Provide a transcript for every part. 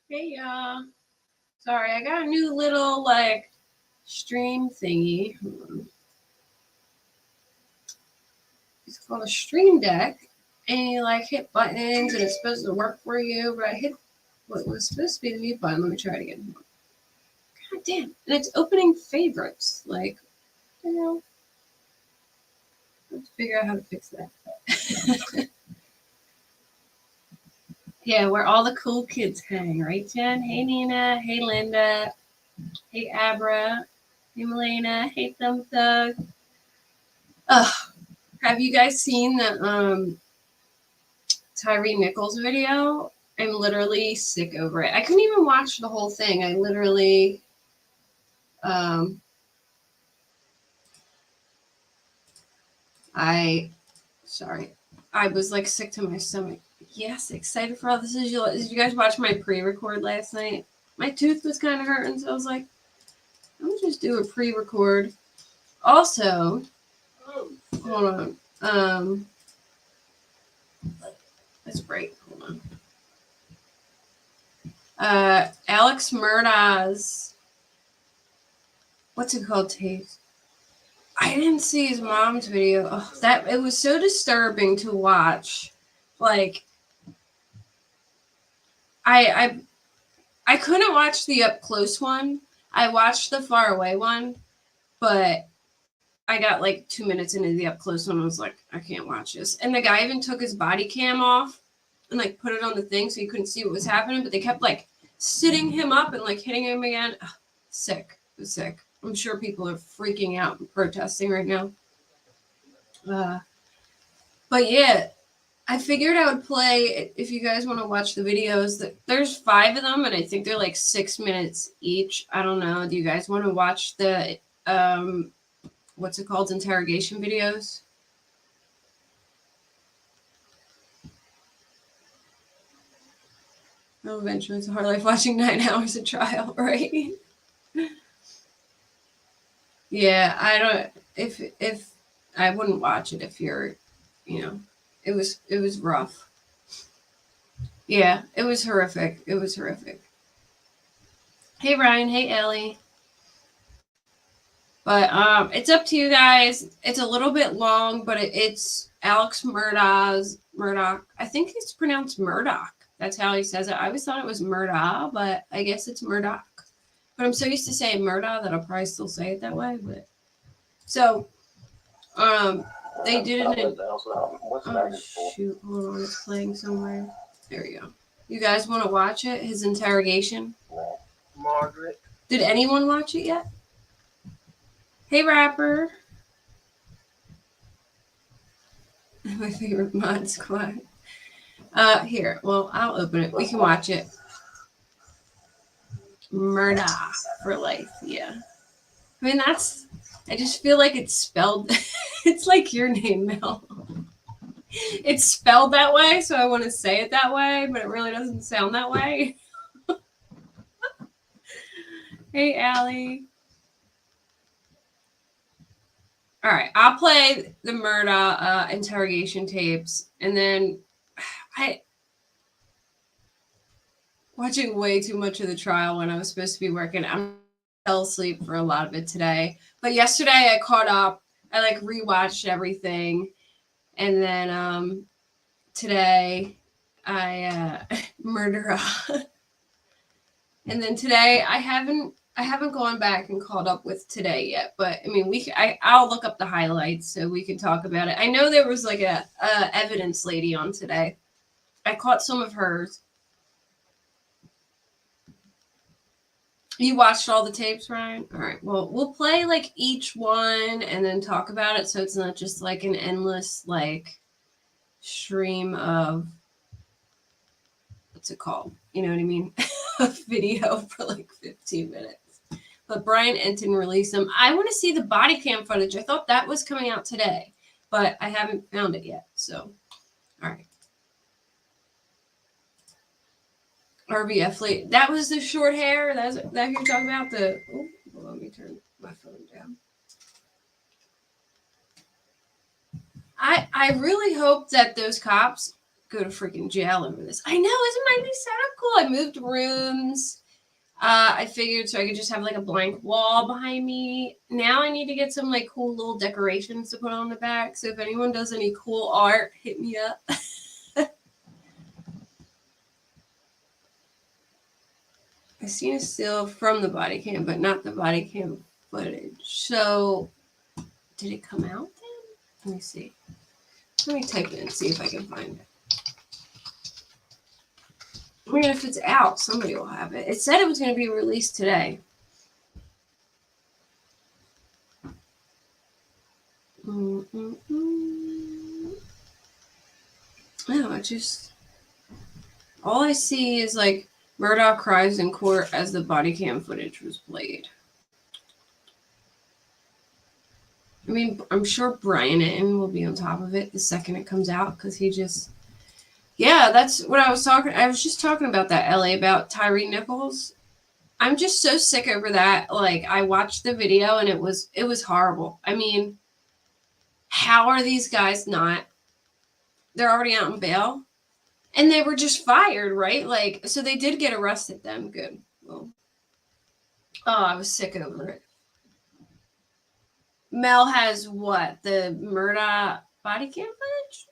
Hey y'all. Sorry, I got a new little like stream thingy. It's called a stream deck. And you like hit buttons and it's supposed to work for you, but I hit what was supposed to be the mute button. Let me try it again. God damn. And it's opening favorites. Like, you know. Let's figure out how to fix that. Yeah, where all the cool kids hang, right, Jen? Hey, Nina. Hey, Linda. Hey, Abra. Hey, Melena. Hey, Thumb Thug. Ugh. Have you guys seen the Tyree Nichols video? I'm literally sick over it. I couldn't even watch the whole thing. I literally I was like sick to my stomach. Yes, excited for all this. Did you guys watch my pre-record last night? My tooth was kind of hurting, so I was like, I'm gonna just do a pre-record. Also, hold on. Let's break. Hold on. Alex Murdaugh's, what's it called? Taste. I didn't see his mom's video. Oh, it was so disturbing to watch. Like, I couldn't watch the up close one. I watched the far away one, but I got like 2 minutes into the up close one. I was like, I can't watch this. And the guy even took his body cam off and like put it on the thing so you couldn't see what was happening. But they kept like sitting him up and like hitting him again. Ugh, sick. It was sick. I'm sure people are freaking out and protesting right now. But yeah, I figured I would play, if you guys want to watch the videos, there's 5 of them, and I think they're like 6 minutes each. I don't know. Do you guys want to watch the, what's it called, interrogation videos? Oh, eventually it's a hard life watching 9 hours of trial, right? Yeah, I don't, if I wouldn't watch it if you're, you know, it was rough. Yeah, it was horrific. It was horrific. Hey, Ryan. Hey, Ellie. But it's up to you guys. It's a little bit long, but it's Alex Murdaugh. I think it's pronounced Murdoch. That's how he says it. I always thought it was Murdaugh, but I guess it's Murdoch. But I'm so used to saying Murdaugh that I'll probably still say it that way. But so they did it in, oh shoot, hold on, it's playing somewhere. There we go. You guys want to watch it? His interrogation? Margaret. Did anyone watch it yet? Hey, Rapper. My favorite mod squad. Here, well, I'll open it. We can watch it. Murdaugh for life, yeah. I mean, I just feel like it's spelled, it's like your name, Mel. It's spelled that way, so I want to say it that way, but it really doesn't sound that way. Hey, Allie. All right, I'll play the Murdaugh interrogation tapes, and then I watching way too much of the trial when I was supposed to be working. I fell asleep for a lot of it today. But yesterday I caught up. I like rewatched everything. And then today I Murdaugh. And then today I haven't gone back and caught up with today yet, but I mean I'll look up the highlights so we can talk about it. I know there was like a evidence lady on today. I caught some of hers. You watched all the tapes, Ryan? All right. Well, we'll play like each one and then talk about it so it's not just like an endless like stream of what's it called? You know what I mean? A video for like 15 minutes. But Brian Enton released them. I want to see the body cam footage. I thought that was coming out today, but I haven't found it yet. So, all right. RBF late. That was the short hair. That's that you're talking about. Let me turn my phone down. I really hope that those cops go to freaking jail over this. I know, isn't my new setup cool? I moved rooms. I figured so I could just have like a blank wall behind me. Now I need to get some like cool little decorations to put on the back. So if anyone does any cool art, hit me up. I seen a still from the body cam, but not the body cam footage. So did it come out then? Let me see. Let me type it and see if I can find it. I mean, if it's out, somebody will have it. It said it was going to be released today. No, all I see is like Murdaugh cries in court as the body cam footage was played. I mean, I'm sure Brian Enton will be on top of it the second it comes out because he just... Yeah, that's what I was talking... I was just talking about that, Ellie, about Tyree Nichols. I'm just so sick over that. Like, I watched the video and it was horrible. I mean, how are these guys not... They're already out on bail? And they were just fired, right? Like, so they did get arrested then. Good. Well, I was sick over it. Mel has what? The Murdaugh body cam footage?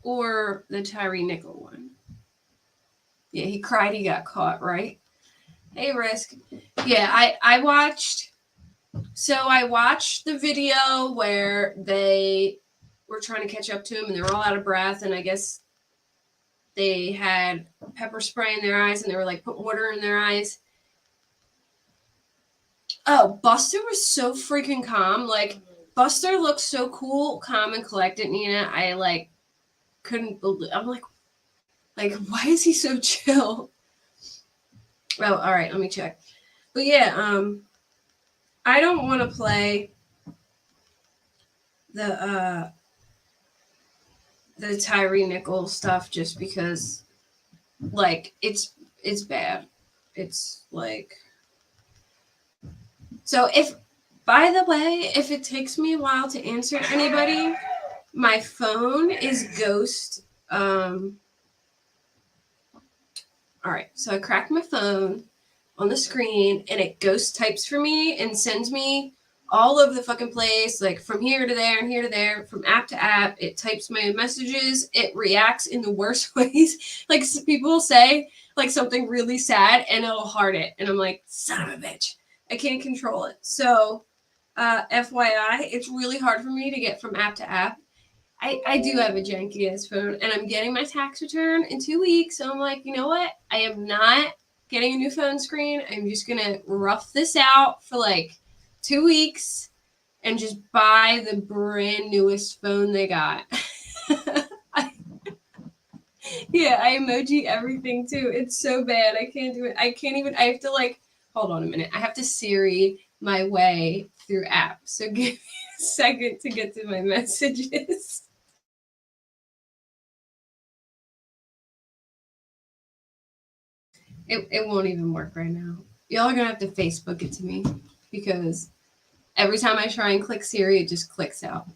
Or the Tyree Nichol one? Yeah, he cried he got caught, right? Hey, Risk. Yeah, I watched... So I watched the video where they were trying to catch up to him and they were all out of breath. And I guess they had pepper spray in their eyes and they were like putting water in their eyes. Oh, Buster was so freaking calm. Like, Buster looked so cool, calm, and collected, Nina. I, like, couldn't believe... I'm like, why is he so chill? Oh, all right, let me check. But, yeah, I don't want to play the Tyree Nichols stuff just because, like, it's bad. It's, like... So if, by the way, if it takes me a while to answer anybody, my phone is ghost. All right, so I cracked my phone on the screen and it ghost types for me and sends me all over the fucking place, like from here to there and here to there, from app to app. It types my messages. It reacts in the worst ways. Like people say like something really sad and it'll heart it. And I'm like, son of a bitch. I can't control it. So, FYI, it's really hard for me to get from app to app. I do have a janky ass phone, and I'm getting my tax return in 2 weeks. So I'm like, you know what? I am not getting a new phone screen. I'm just gonna rough this out for like 2 weeks and just buy the brand newest phone they got. Yeah, I emoji everything too. It's so bad. I can't do it. I can't even. I have to like. Hold on a minute. I have to Siri my way through apps. So give me a second to get to my messages. It won't even work right now. Y'all are going to have to Facebook it to me because every time I try and click Siri, it just clicks out.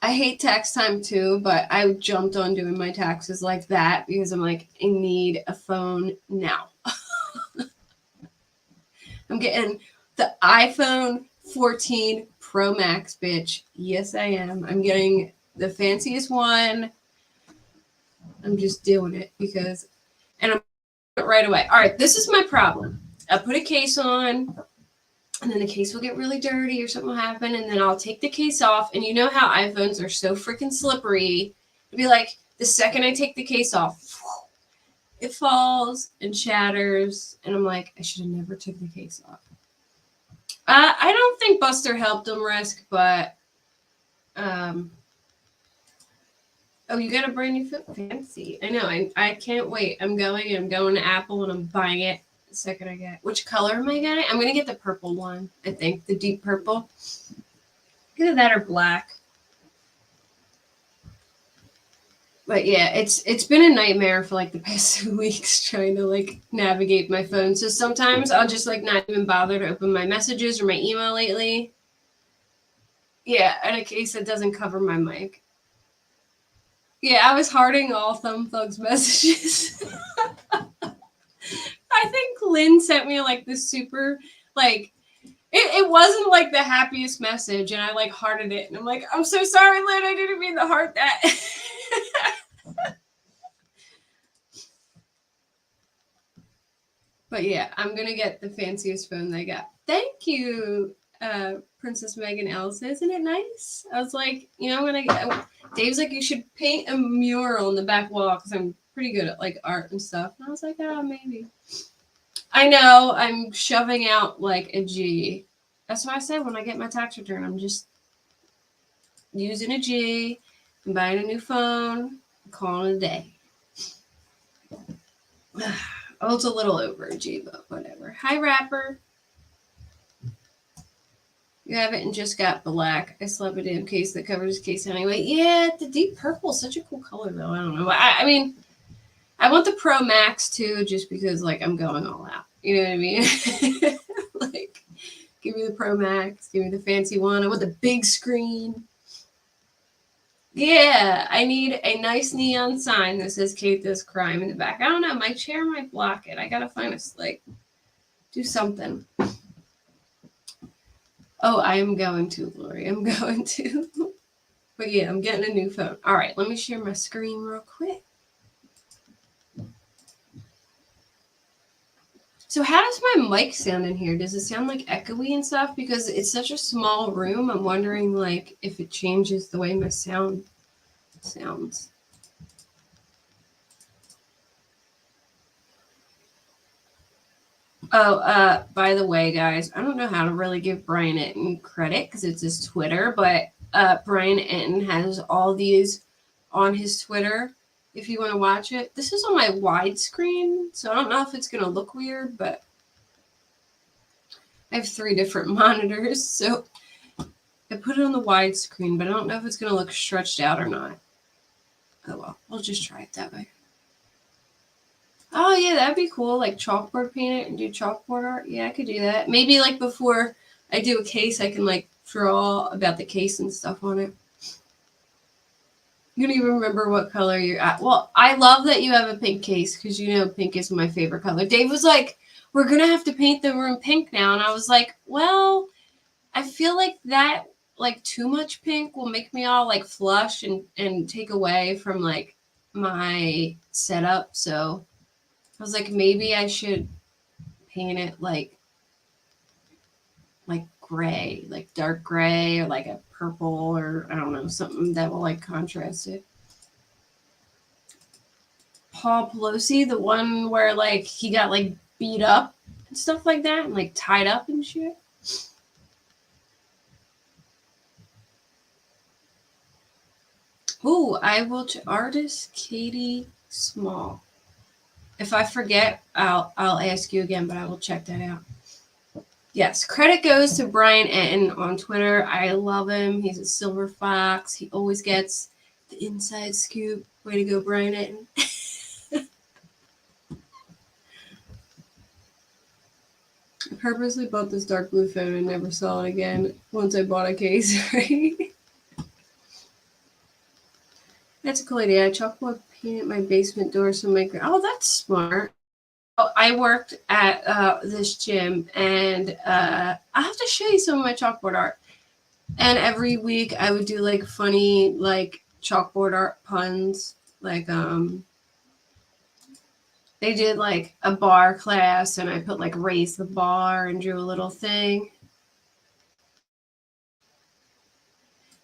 I hate tax time too, but I jumped on doing my taxes like that because I'm like, I need a phone now. I'm getting the iPhone 14 Pro Max, bitch. Yes, I am. I'm getting the fanciest one. I'm just doing it because, and I'm right away. All right, this is my problem. I put a case on, and then the case will get really dirty or something will happen, and then I'll take the case off. And you know how iPhones are so freaking slippery. It'd be like the second I take the case off, it falls and shatters, and I'm like, I should have never took the case off. I don't think Buster helped him risk, but oh, you got a brand new phone? Fancy. I know. I can't wait. I'm going to Apple and I'm buying it the second I get it. Which color am I getting? I'm going to get the purple one, I think. The deep purple. Either that or black. But yeah, it's been a nightmare for like the past 2 weeks trying to like navigate my phone. So sometimes I'll just like not even bother to open my messages or my email lately. Yeah, in a case that doesn't cover my mic. Yeah, I was hearting all Thumb Thug's messages. I think Lynn sent me like this super like it wasn't like the happiest message, and I like hearted it, and I'm like, I'm so sorry, Lynn, I didn't mean to heart that. But yeah, I'm gonna get the fanciest phone they got. Thank you, Princess Megan Ellis. Isn't it nice? I was like, you know, when I get Dave's like, you should paint a mural in the back wall because I'm pretty good at like art and stuff. And I was like, oh, maybe. I know I'm shoving out like a G. That's why I said when I get my tax return, I'm just using a G, I'm buying a new phone, calling it a day. Oh, it's a little over a G, but whatever. Hi, Rapper. You haven't just got black. I slept a damn case that covers his case anyway. Yeah, the deep purple is such a cool color, though. I don't know. I mean, I want the Pro Max, too, just because, like, I'm going all out. You know what I mean? Like, give me the Pro Max. Give me the fancy one. I want the big screen. Yeah, I need a nice neon sign that says Kate Does Crime in the back. I don't know. My chair might block it. I gotta find a, like, do something. Oh, I am going to, Lori. I'm going to. But yeah, I'm getting a new phone. All right, let me share my screen real quick. So how does my mic sound in here? Does it sound like echoey and stuff? Because it's such a small room. I'm wondering like if it changes the way my sound sounds. Oh, by the way, guys, I don't know how to really give Brian Etten credit because it's his Twitter, but Brian Etten has all these on his Twitter if you want to watch it. This is on my widescreen, so I don't know if it's going to look weird, but I have 3 different monitors, so I put it on the widescreen, but I don't know if it's going to look stretched out or not. Oh well, we'll just try it that way. Oh yeah, that'd be cool. Like chalkboard paint it and do chalkboard art. Yeah, I could do that. Maybe like before I do a case, I can like draw about the case and stuff on it. You don't even remember what color you're at. Well, I love that you have a pink case because you know pink is my favorite color. Dave was like, we're going to have to paint the room pink now. And I was like, well, I feel like that, like too much pink will make me all like flush and take away from like my setup. So I was like, maybe I should paint it like gray, like dark gray or like a purple or I don't know, something that will like contrast it. Paul Pelosi, the one where like he got like beat up and stuff like that and like tied up and shit. Ooh, I will artist Katie Small. If I forget, I'll ask you again, but I will check that out. Yes, credit goes to Brian Etten on Twitter. I love him. He's a silver fox. He always gets the inside scoop. Way to go, Brian Etten. I purposely bought this dark blue phone and never saw it again once I bought a case, right? That's a cool idea. Chalkboard painted my basement door so oh, that's smart. Oh, I worked at this gym, and I have to show you some of my chalkboard art. And every week I would do like funny like chalkboard art puns. Like they did like a bar class, and I put like raise the bar and drew a little thing.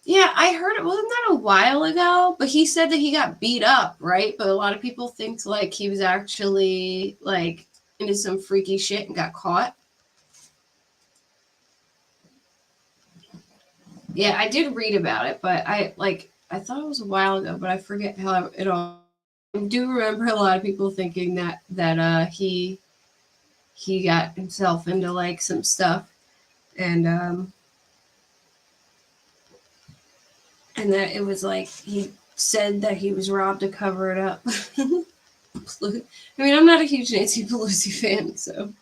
Yeah, I heard it. Wasn't that a while ago? But he said that he got beat up, right? But a lot of people think like he was actually like into some freaky shit and got caught. Yeah, I did read about it, but I thought it was a while ago, but I forget how it all. I do remember a lot of people thinking that he got himself into like some stuff, and that it was like he said that he was robbed to cover it up. I mean, I'm not a huge Nancy Pelosi fan, so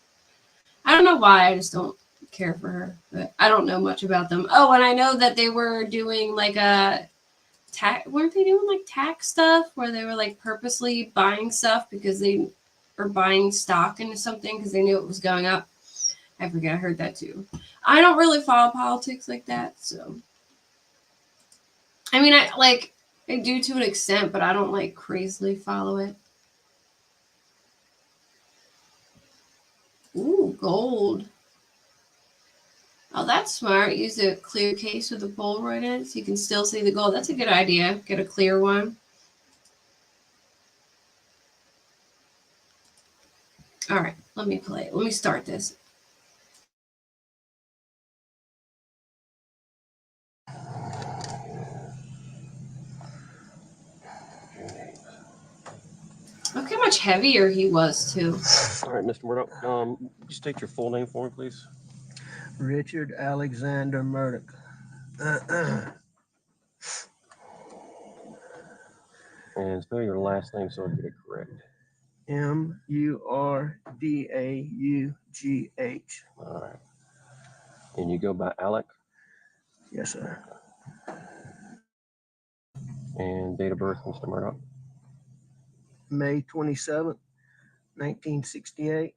I don't know why. I just don't care for her, but I don't know much about them. Oh, and I know that they were doing like a weren't they doing like tax stuff where they were like purposely buying stuff because they or buying stock into something because they knew it was going up. I forget. I heard that too. I don't really follow politics like that, so I mean, I do to an extent, but I don't like crazily follow it. Ooh, gold. Oh, that's smart. Use a clear case with a Polaroid in it so you can still see the gold. That's a good idea. Get a clear one. All right, let me play it. Let me start this. Look how much heavier he was, too. All right, Mr. Murdaugh, you state your full name for me, please. Richard Alexander Murdaugh. And spell your last name so I get it correct. Murdaugh. All right. And you go by Alex? Yes, sir. And date of birth, Mr. Murdaugh? May 27th, 1968.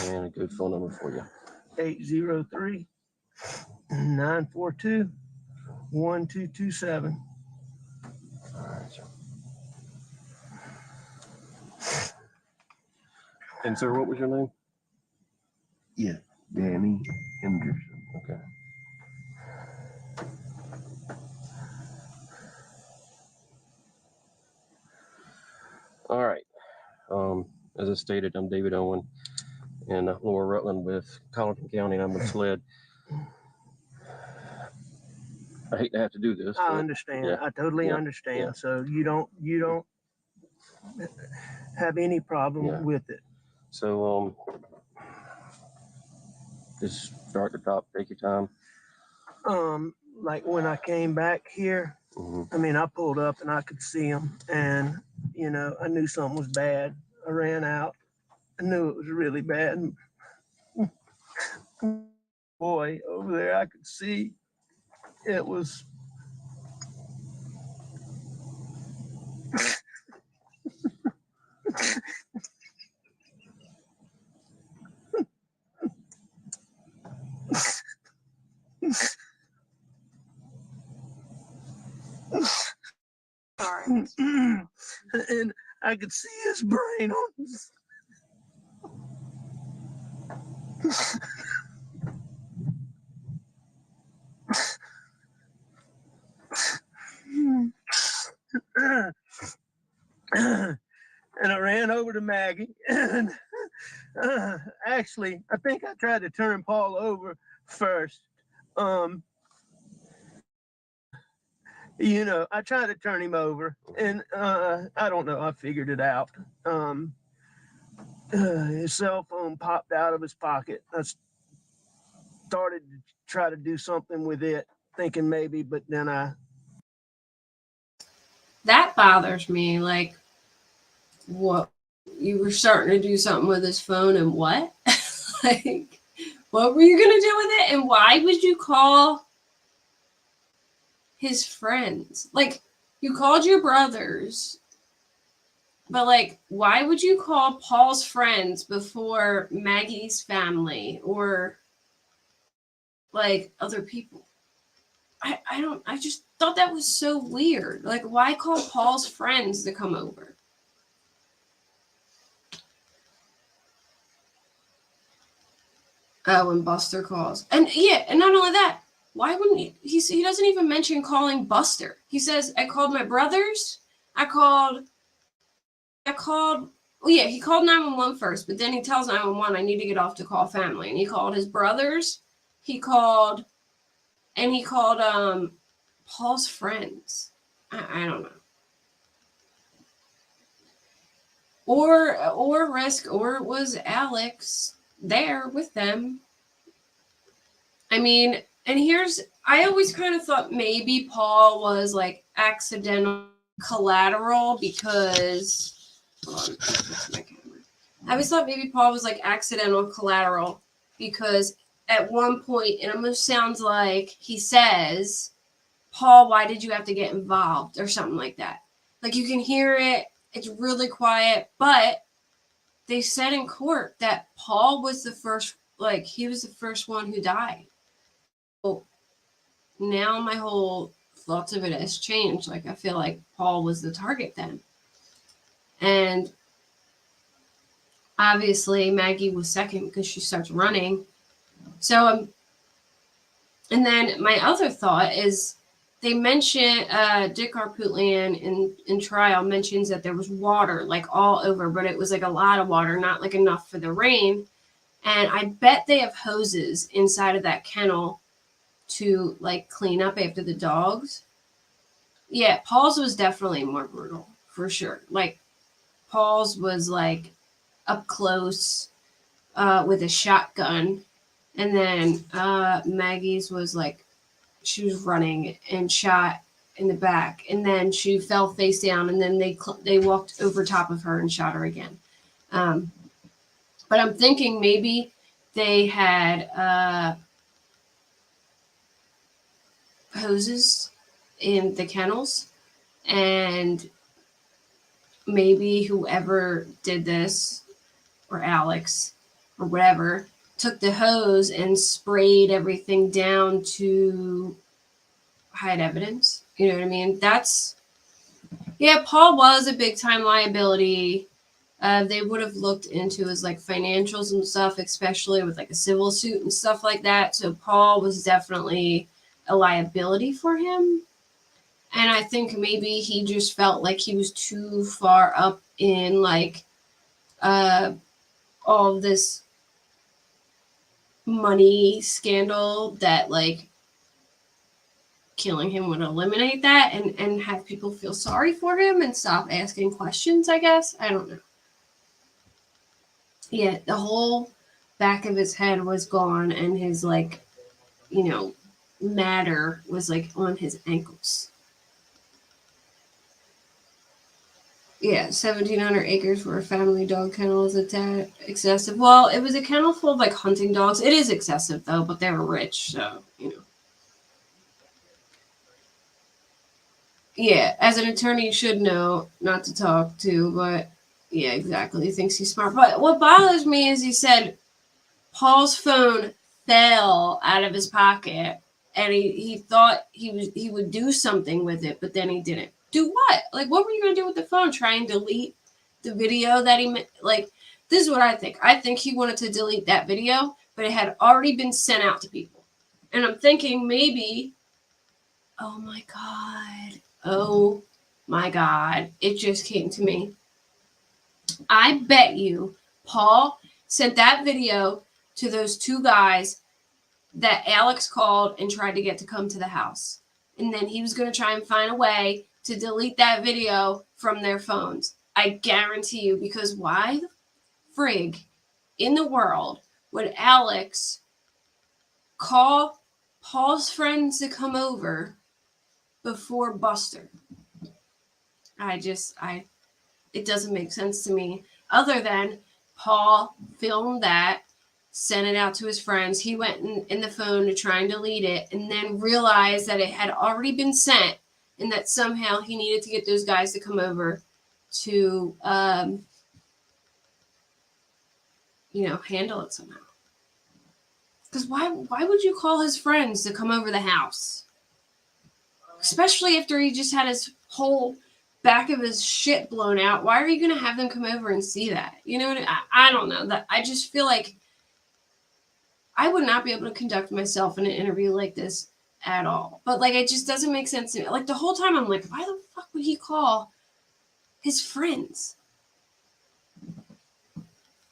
And a good phone number for you. 803-942-1227. All right, sir. And sir, what was your name? Yeah, Danny Henderson. Okay. All right. As I stated, I'm David Owen in Lower Rutland with Colleton County, and I'm with SLED. I hate to have to do this. I understand. Yeah. I totally understand. Yeah. So you don't have any problem with it. So just start at the top, take your time. Like when I came back here, I mean, I pulled up and I could see him, and I knew something was bad. I ran out. I knew it was really bad. Boy, over there, I could see it was. And I could see his brain on his. And I ran over to Maggie, and actually, I think I tried to turn Paul over first. I tried to turn him over, and I don't know, I figured it out. His cell phone popped out of his pocket. I started to try to do something with it, thinking maybe, but then That bothers me. Like, what? You were starting to do something with his phone, and what? Like, what were you going to do with it? And why would you call his friends? Like, You called your brothers, but like, why would you call Paul's friends before Maggie's family or like other people? I just thought that was so weird. Like, why call Paul's friends to come over? Oh, when Buster calls. And yeah, and not only that, why wouldn't he doesn't even mention calling Buster. He says, I called my brothers. I called, well, yeah, he called 911 first, but then he tells 911, I need to get off to call family. And he called his brothers. He called Paul's friends. I don't know. Or it was Alex there with them. I mean, and I always kind of thought maybe Paul was like accidental collateral because, hold on, that's my camera. I always thought maybe Paul was like accidental collateral because at one point it almost sounds like he says, Paul, why did you have to get involved or something like that? Like you can hear it. It's really quiet, but they said in court that Paul was the first, like he was the first one who died. So now my whole thoughts of it has changed. Like I feel like Paul was the target then. And obviously Maggie was second because she starts running. So, and then my other thought is they mention Dick Arputian in trial mentions that there was water like all over, but it was like a lot of water, not like enough for the rain. And I bet they have hoses inside of that kennel to like clean up after the dogs. Yeah, Paul's was definitely more brutal for sure. Like Paul's was like up close with a shotgun, and then Maggie's was like she was running and shot in the back, and then she fell face down, and then they walked over top of her and shot her again. But I'm thinking maybe they had hoses in the kennels, and maybe whoever did this, or Alex, or whatever, took the hose and sprayed everything down to hide evidence. You know what I mean? Yeah, Paul was a big time liability. They would have looked into his like financials and stuff, especially with like a civil suit and stuff like that. So Paul was definitely a liability for him. And I think maybe he just felt like he was too far up in like all this money scandal that like killing him would eliminate that and have people feel sorry for him and stop asking questions, I guess. I don't know. Yeah, the whole back of his head was gone and his like, matter was like on his ankles. Yeah, 1,700 acres for a family dog kennel is a tad excessive. Well, it was a kennel full of like hunting dogs. It is excessive though, but they were rich, so Yeah, as an attorney, you should know not to talk to, but yeah, exactly. He thinks he's smart. But what bothers me is he said Paul's phone fell out of his pocket, and he thought he would do something with it, but then he didn't. Do what? Like, what were you gonna do with the phone? Try and delete the video that he like? This is what I think. I think he wanted to delete that video, but it had already been sent out to people, and I'm thinking maybe. Oh my god. Oh my god. It just came to me. I bet you Paul sent that video to those two guys that Alex called and tried to get to come to the house. And then he was going to try and find a way to delete that video from their phones. I guarantee you, because why the frig in the world would Alex call Paul's friends to come over before Buster? It doesn't make sense to me, other than Paul filmed that, sent it out to his friends. He went in the phone to try and delete it and then realized that it had already been sent and that somehow he needed to get those guys to come over to, handle it somehow. Because why would you call his friends to come over the house? Especially after he just had his whole back of his shit blown out. Why are you going to have them come over and see that? You know what I don't know. That I just feel like I would not be able to conduct myself in an interview like this at all. But like, it just doesn't make sense to me. Like the whole time I'm like, why the fuck would he call his friends?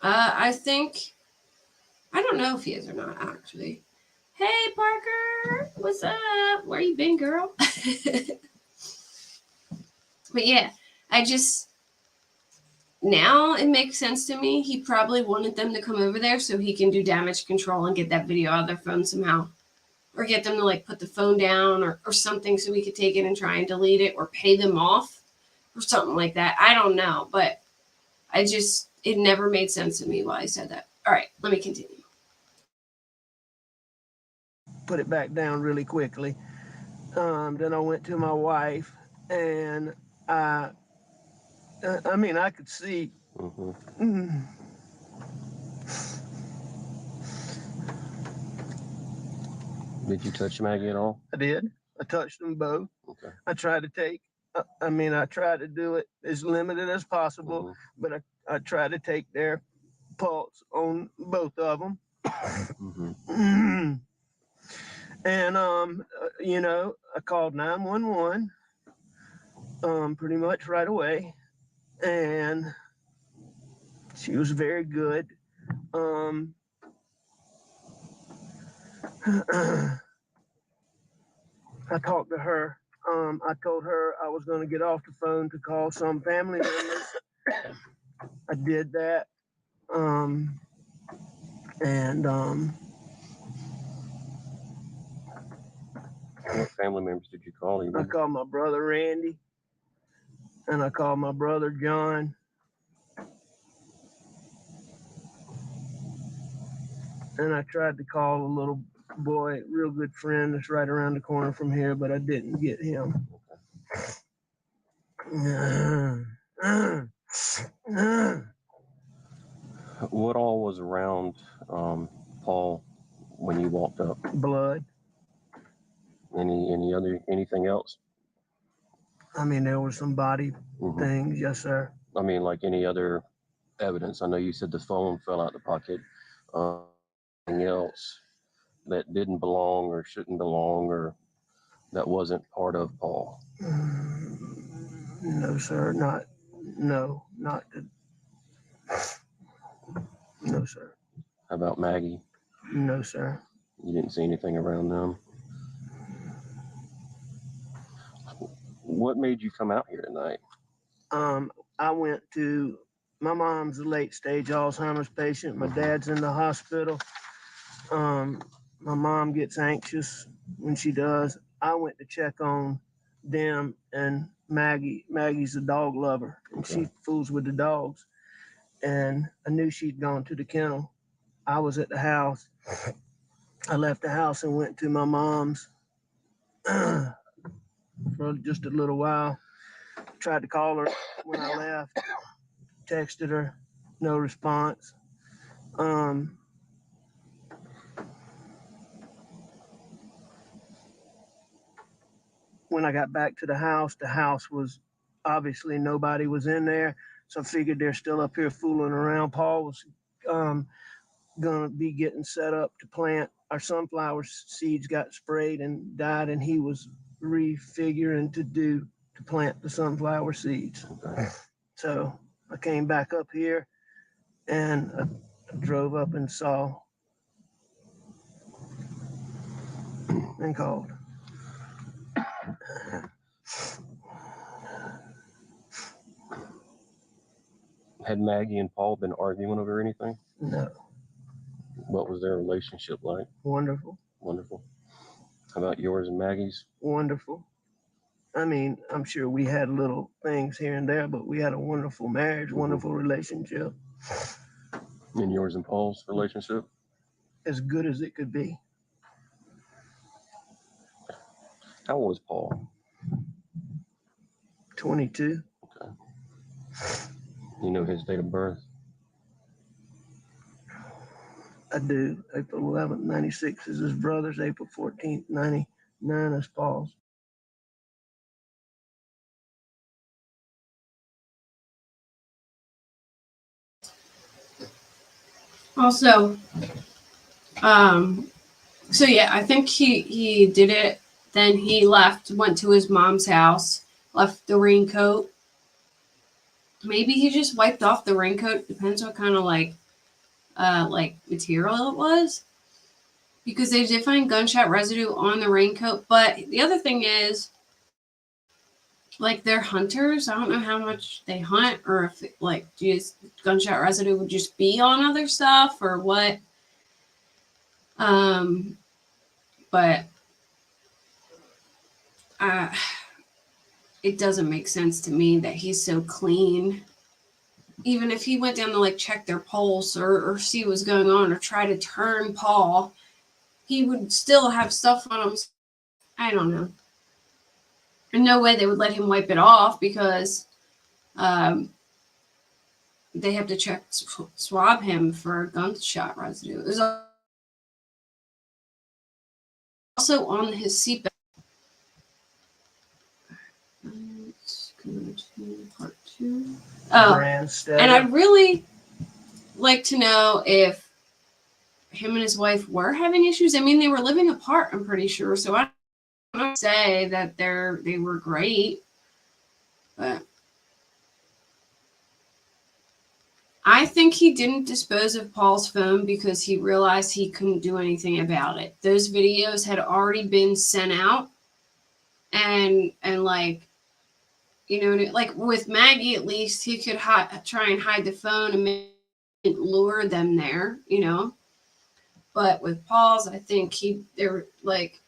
I don't know if he is or not, actually. Hey, Parker, what's up? Where you been, girl? But yeah, now it makes sense to me. He probably wanted them to come over there so he can do damage control and get that video out of their phone somehow. Or get them to like put the phone down or something so we could take it and try and delete it or pay them off or something like that. I don't know, but it never made sense to me why I said that. All right, let me continue. Put it back down really quickly. Then I went to my wife, and I could see. Did you touch Maggie at all? I did. I touched them both. Okay. I tried to take. I tried to do it as limited as possible, but I tried to take their pulse on both of them. And I called 911 pretty much right away, and she was very good. I talked to her. I told her I was going to get off the phone to call some family members. I did that. What family members did you call? I called my brother Randy, and I called my brother John. And I tried to call a little boy, real good friend that's right around the corner from here, but I didn't get him. What all was around Paul when you walked up? Blood. Anything else? There were some body things, yes, sir. Like any other evidence? I know you said the phone fell out the pocket. Anything else that didn't belong or shouldn't belong or that wasn't part of Paul? No, sir. Not the. No, sir. How about Maggie? No, sir. You didn't see anything around them? What made you come out here tonight? I went to, my mom's a late stage Alzheimer's patient. My dad's in the hospital. My mom gets anxious when she does. I went to check on them and Maggie. Maggie's a dog lover, and she fools with the dogs. And I knew she'd gone to the kennel. I was at the house. I left the house and went to my mom's for just a little while. Tried to call her when I left. Texted her, no response. When I got back to the house was obviously nobody was in there. So I figured they're still up here fooling around. Paul was gonna be getting set up to plant. Our sunflower seeds got sprayed and died, and he was refiguring to plant the sunflower seeds. So I came back up here and I drove up and saw and called. Had Maggie and Paul been arguing over anything? No. What was their relationship like? Wonderful. Wonderful. How about yours and Maggie's? Wonderful. I'm sure we had little things here and there, but we had a wonderful marriage, wonderful relationship. And yours and Paul's relationship? As good as it could be. How old was Paul? 22. Okay. You know his date of birth? I do. April 11th, 96 is his brother's. April 14th, 99 is Paul's. Also, so yeah, I think he did it. Then he left, went to his mom's house, left the raincoat. Maybe he just wiped off the raincoat. Depends what kind of like material it was, because they did find gunshot residue on the raincoat. But the other thing is, like, they're hunters. I don't know how much they hunt, or if like just gunshot residue would just be on other stuff or what. But it doesn't make sense to me that he's so clean. Even if he went down to like check their pulse or see what's going on or try to turn Paul, he would still have stuff on him. I don't know. In no way they would let him wipe it off, because they have to swab him for gunshot residue. It was also on his seatbelt. Let's go to part 2. Oh, Brandstetter. and I'd really like to know if him and his wife were having issues. I mean, they were living apart, I'm pretty sure. So I don't say that they were great, but I think he didn't dispose of Paul's phone because he realized he couldn't do anything about it. Those videos had already been sent out, and like, you know, like with Maggie, at least he could try and hide the phone and lure them there, you know. But with Paul's, I think they're like,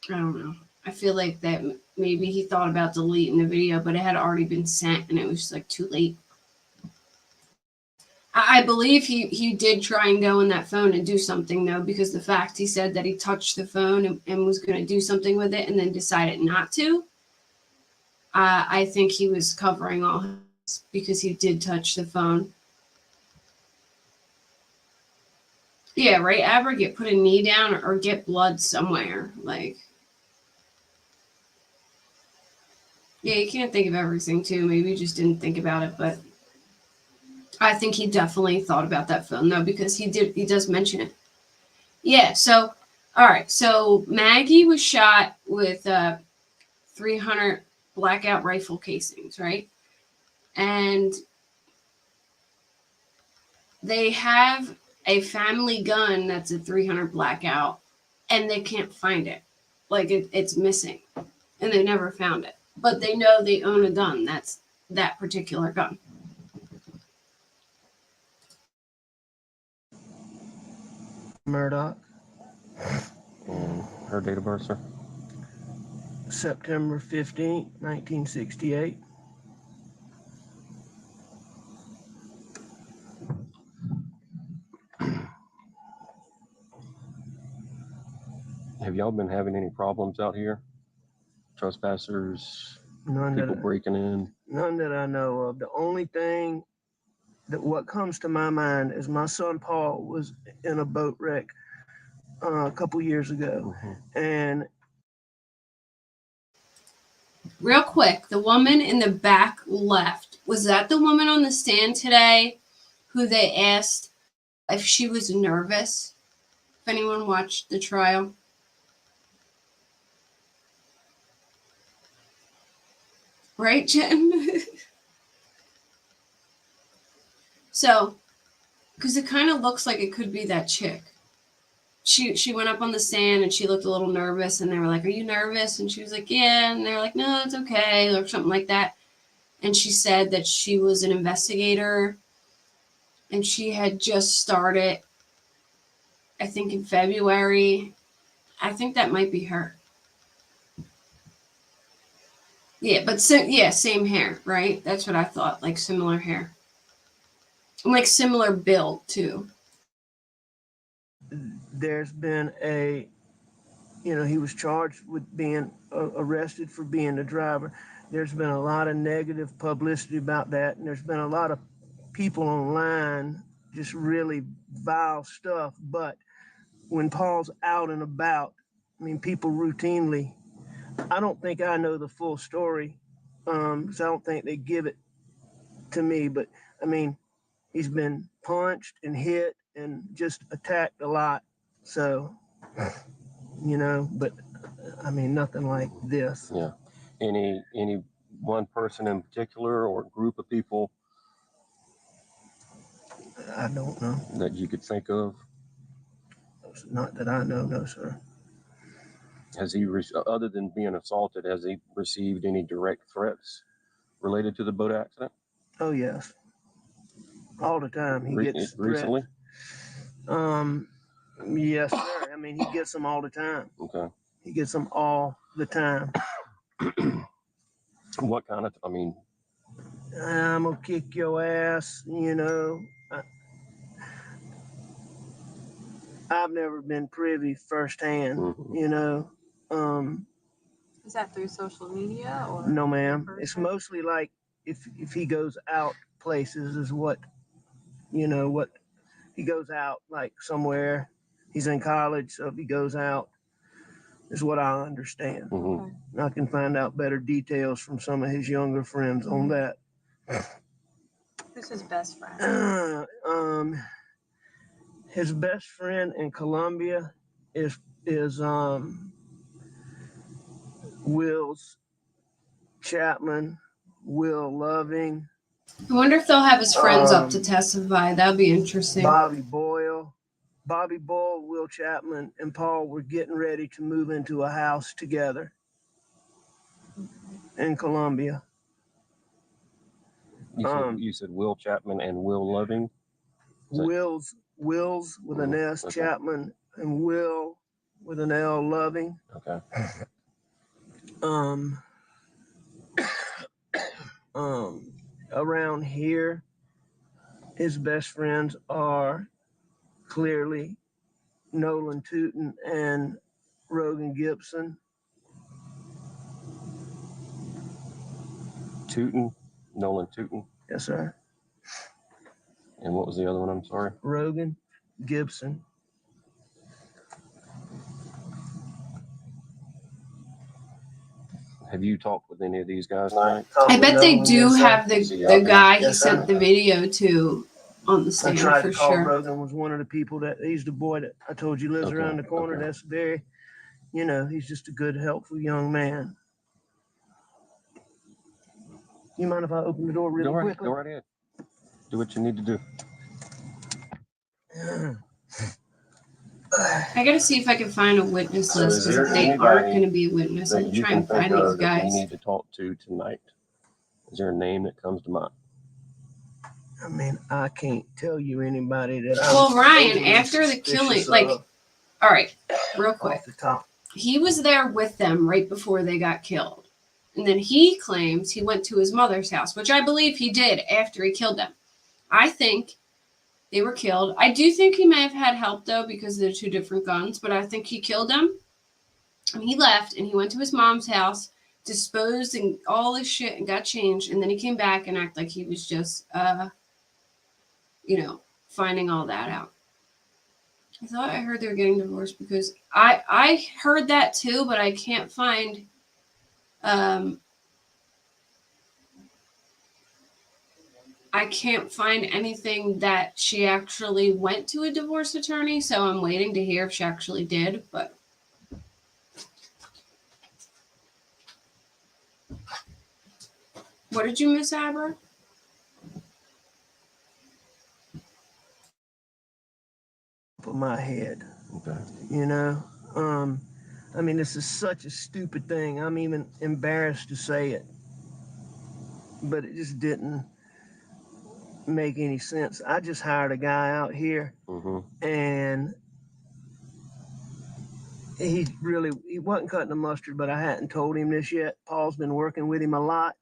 I don't know. I feel like that maybe he thought about deleting the video, but it had already been sent and it was like too late. I believe he did try and go in that phone and do something, though, because the fact he said that he touched the phone and was going to do something with it and then decided not to. I think he was covering all his, because he did touch the phone. Yeah, right, Aber, put a knee down or get blood somewhere. Like, yeah, you can't think of everything, too. Maybe you just didn't think about it, but I think he definitely thought about that phone, though, because he does mention it. Yeah, so, all right, so Maggie was shot with 300 blackout rifle casings, right? And they have a family gun that's a 300 blackout, and they can't find it. Like, it's missing, and they never found it. But they know they own a gun. That's that particular gun. Murdaugh, And her date of birth, sir? September 15th, 1968. Have y'all been having any problems out here? Trespassers, people breaking in? None that I know of. The only thing what comes to my mind is my son Paul was in a boat wreck a couple years ago, and Real quick, the woman in the back left, was that the woman on the stand today who they asked if she was nervous? If anyone watched the trial? Right, Jen? So, because it kind of looks like it could be that chick. She went up on the stand and she looked a little nervous, and they were like, "Are you nervous?" And she was like, "Yeah." And they're like, "No, it's okay," or something like that. And she said that she was an investigator and she had just started, I think, in February. I think that might be her. Yeah, but same hair, right? That's what I thought, like similar hair. Like similar build, too. there's been he was charged with being arrested for being the driver. there's been a lot of negative publicity about that, and there's been a lot of people online just really vile stuff. But when Paul's out and about, I mean, people routinely, I don't think I know the full story, because I don't think they give it to me, but I mean, he's been punched and hit and just attacked a lot. So, you know, but I mean, nothing like this. Yeah. Any one person in particular or group of people I don't know. that you could think of? Not that I know, no, sir. Has he, other than being assaulted, has he received any direct threats related to the boat accident? Oh, yes. All the time. He gets recently? Yes, sir. I mean, he gets them all the time. Okay. He gets them all the time. What kind of, I mean, I'm gonna kick your ass, you know. I've never been privy firsthand, you know. Is that through social media or? No, ma'am. It's mostly like if he goes out places is what, you know, what he goes out like somewhere. He's in college, so if he goes out, is what I understand. mm-hmm. I can find out better details from some of his younger friends on that. Who's his best friend? His best friend in Colombia is Will's Chapman, Will Loving. I wonder if they'll have his friends up to testify. That would be interesting. Bobby Boyle, Will Chapman, and Paul were getting ready to move into a house together in Colombia. You said Will Chapman and Will Loving? Will's with an S, okay. Chapman, and Will with an L, Loving. Okay. Around here, his best friends are clearly Nolan Tootin and Rogan Gibson. Nolan Tootin. Yes, sir. And what was the other one? I'm sorry. Rogan Gibson. Have you talked with any of these guys tonight? I bet they do have the guy he sent the video to on the stand for sure. Rogan was one of the people he's the boy that I told you lives around the corner. Okay. That's very, you know, he's just a good, helpful young man. You mind if I open the door really quickly? Go right ahead. Do what you need to do. I gotta see if I can find a witness list because they aren't going to be a witness. I'm trying to find these guys. You need to talk to tonight. Is there a name that comes to mind? I mean, I can't tell you anybody that. Well, Ryan, after the killing, like, all right, real quick. Off the top. He was there with them right before they got killed. And then he claims he went to his mother's house, which I believe he did after he killed them. I think they were killed. I do think he may have had help, though, because they're two different guns. But I think he killed them. And he left, and he went to his mom's house, disposed and all this shit, and got changed. And then he came back and acted like he was just, you know, finding all that out. I thought I heard they were getting divorced because I heard that, too, but I can't find... I can't find anything that she actually went to a divorce attorney, so I'm waiting to hear if she actually did, but what did you miss, Abra? Of my head. Okay. You know? I mean, this is such a stupid thing. I'm even embarrassed to say it. But it just didn't make any sense. I just hired a guy out here, and he wasn't cutting the mustard, but I hadn't told him this yet. Paul's been working with him a lot.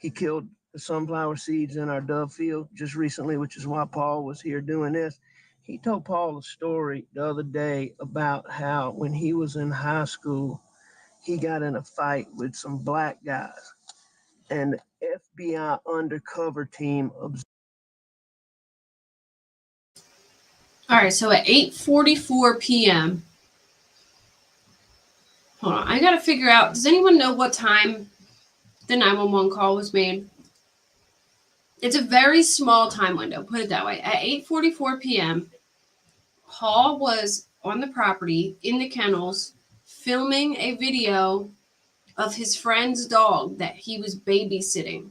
He killed the sunflower seeds in our dove field just recently, which is why Paul was here doing this. He told Paul a story the other day about how when he was in high school, he got in a fight with some black guys. and the FBI undercover team All right, so at 8:44 p.m. Hold on, I gotta figure out. Does anyone know what time the 911 call was made? It's a very small time window. Put it that way. At 8:44 p.m., Paul was on the property in the kennels, filming a video of his friend's dog that he was babysitting.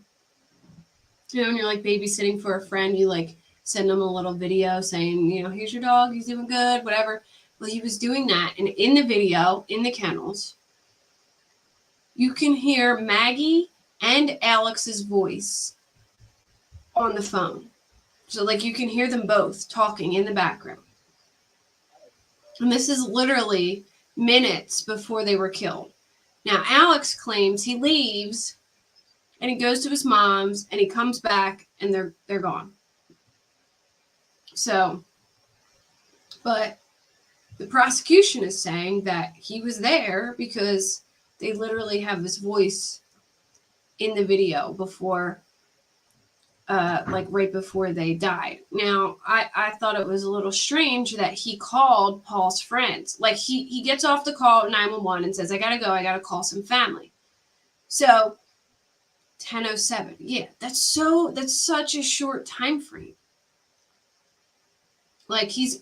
You know, when you're like babysitting for a friend, you like send them a little video saying, you know, here's your dog, he's doing good, whatever. Well, he was doing that. And in the video, in the kennels, you can hear Maggie and Alex's voice on the phone. So, like, you can hear them both talking in the background. And this is literally minutes before they were killed. Now, Alex claims he leaves and he goes to his mom's and he comes back and they're gone. So, but the prosecution is saying that he was there because they literally have his voice in the video before, like right before they died. Now, I thought it was a little strange that he called Paul's friends. Like he gets off the call at 911 and says, I gotta go, I gotta call some family. So 10:07. Yeah, that's such a short time frame. Like he's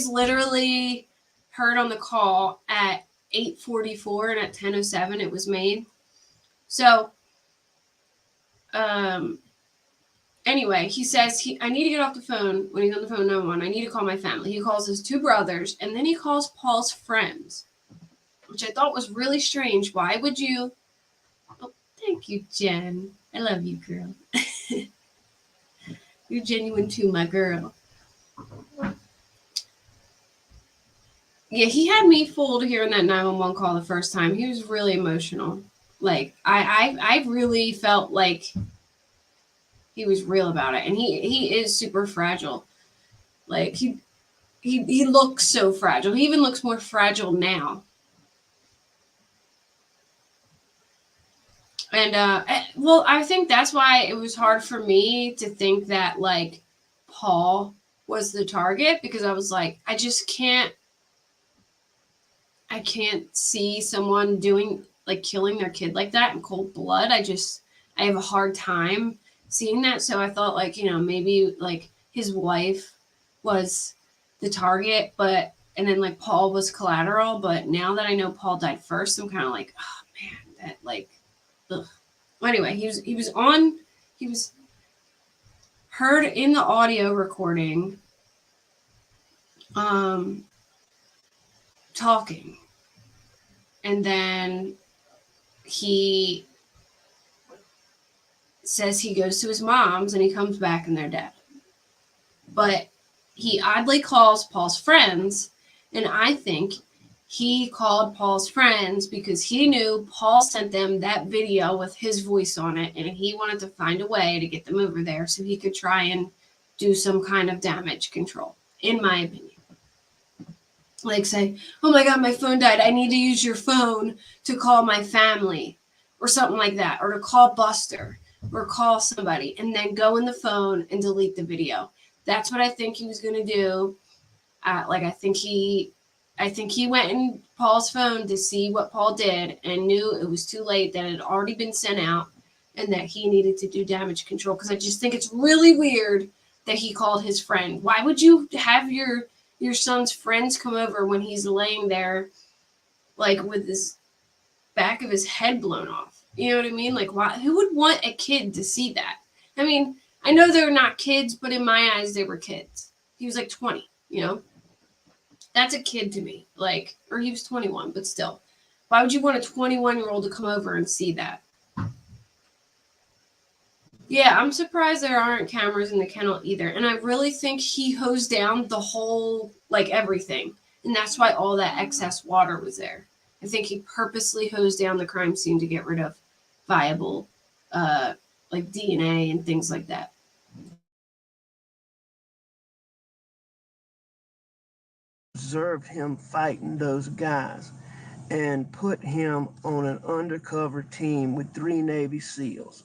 literally heard on the call at 8:44 and at 10:07 it was made. So anyway, he says I need to get off the phone when he's on the phone 911. I need to call my family. He calls his two brothers and then he calls Paul's friends, which I thought was really strange. Why would you? Oh, thank you, Jen. I love you, girl. You're genuine too, my girl. Yeah, he had me fooled hearing that 911 call the first time. He was really emotional. Like I really felt like he was real about it, and he is super fragile. Like he looks so fragile. He even looks more fragile now. And well, I think that's why it was hard for me to think that like Paul was the target, because I was like, I can't see someone doing like killing their kid like that in cold blood. I have a hard time seeing that. So I thought like, you know, maybe like his wife was the target, and then like Paul was collateral. But now that I know Paul died first, I'm kind of like, oh man, that like, ugh. Well, anyway, he was heard in the audio recording, talking. And then he says he goes to his mom's and he comes back and they're dead. But he oddly calls Paul's friends, and I think he called Paul's friends because he knew Paul sent them that video with his voice on it, and he wanted to find a way to get them over there so he could try and do some kind of damage control, in my opinion. Like say, oh my God, my phone died. I need to use your phone to call my family or something like that, or to call Buster or call somebody, and then go in the phone and delete the video. That's what I think he was going to do. I think he went in Paul's phone to see what Paul did and knew it was too late, that it had already been sent out, and that he needed to do damage control. Because I just think it's really weird that he called his friend. Why would you have your son's friends come over when he's laying there, like with his back of his head blown off? You know what I mean? Like, why? Who would want a kid to see that? I mean, I know they're not kids, but in my eyes, they were kids. He was like 20, you know? That's a kid to me. Like, or he was 21, but still. Why would you want a 21-year-old to come over and see that? Yeah, I'm surprised there aren't cameras in the kennel either. And I really think he hosed down the whole, like, everything. And that's why all that excess water was there. I think he purposely hosed down the crime scene to get rid of viable, like, DNA and things like that. observed him fighting those guys. and put him on an undercover team with 3 Navy SEALs,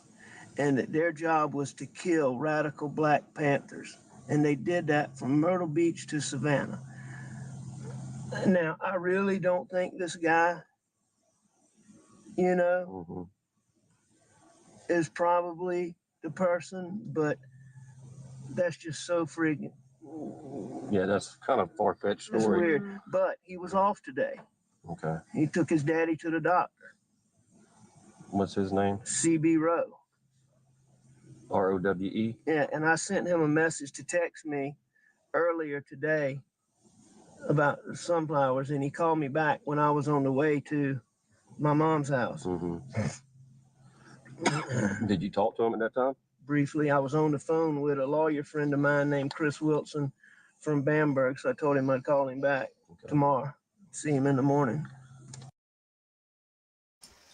and that their job was to kill radical Black Panthers. And they did that from Myrtle Beach to Savannah. Now, I really don't think this guy, you know, Mm-hmm. is probably the person, but that's just so freaking, Yeah, that's kind of far-fetched it's story. weird. But he was off today. Okay. He took his daddy to the doctor, What's his name? CB Rowe. ROWE. Yeah, and I sent him a message to text me earlier today about the sunflowers, and he called me back when I was on the way to my mom's house. Mm-hmm. Did you talk to him at that time? Briefly, I was on the phone with a lawyer friend of mine named Chris Wilson from Bamberg, so I told him I'd call him back tomorrow, see him in the morning.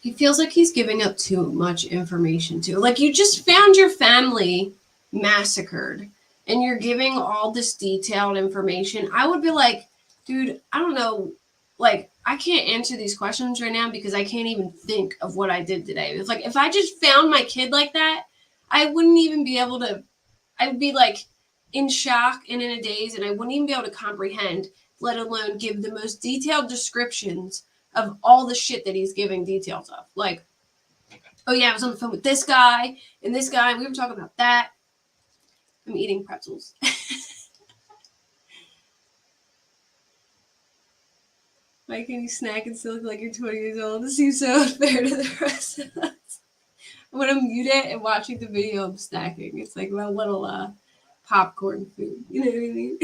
He feels like he's giving up too much information too. Like, you just found your family massacred and you're giving all this detailed information. I would be like, dude, I don't know. Like, I can't answer these questions right now because I can't even think of what I did today. It's like, if I just found my kid like that, I wouldn't even be able to, I'd be like in shock and in a daze, and I wouldn't even be able to comprehend, let alone give the most detailed descriptions of all the shit that he's giving details of. Like, oh yeah, I was on the phone with this guy, and we were talking about that. I'm eating pretzels. Why can't you snack and still look like you're 20 years old? This seems so unfair to the rest of us. When I'm muted and watching the video, I'm snacking. It's like my little popcorn food. You know what I mean?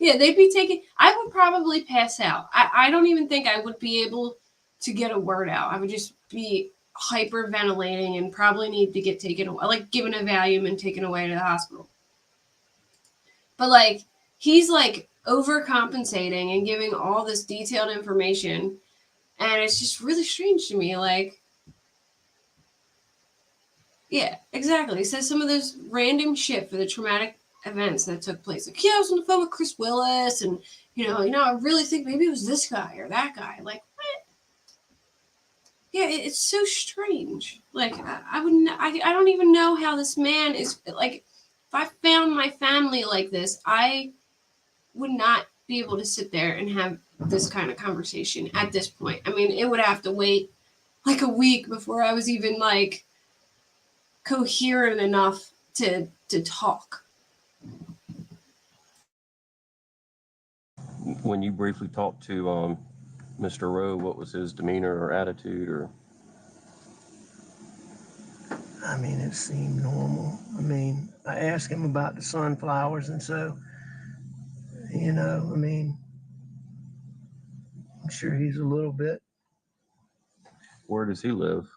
Yeah, they'd be taking. I would probably pass out. I don't even think I would be able to get a word out. I would just be hyperventilating and probably need to get taken away, like given a Valium and taken away to the hospital. But like, he's like overcompensating and giving all this detailed information, and it's just really strange to me. Like, yeah, exactly. He says some of this random shit for the traumatic events that took place. Like, yeah, I was on the phone with Chris Willis, and you know, I really think maybe it was this guy or that guy. Like, what? Yeah, it's so strange. Like, I don't even know how this man is. Like, if I found my family like this, I would not be able to sit there and have this kind of conversation at this point. I mean, it would have to wait like a week before I was even like coherent enough to talk. When you briefly talked to Mr. Rowe, what was his demeanor or attitude? Or I mean, it seemed normal. I mean, I asked him about the sunflowers, and so, you know, I mean, I'm sure he's a little bit. where does he live?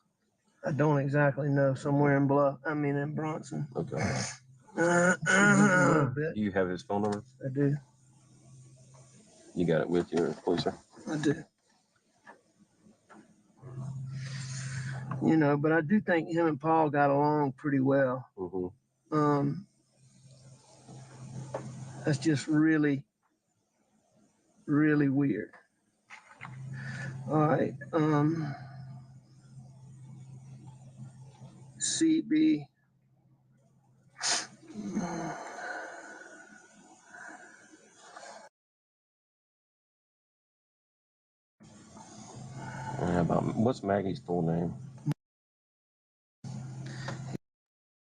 I don't exactly know. Somewhere in in Bronson. Okay. A little bit. Do you have his phone number? I do. You got it with you, closer. I do. You know, but I do think him and Paul got along pretty well. Mm-hmm. That's just really, really weird. All right. CB. What's Maggie's full name?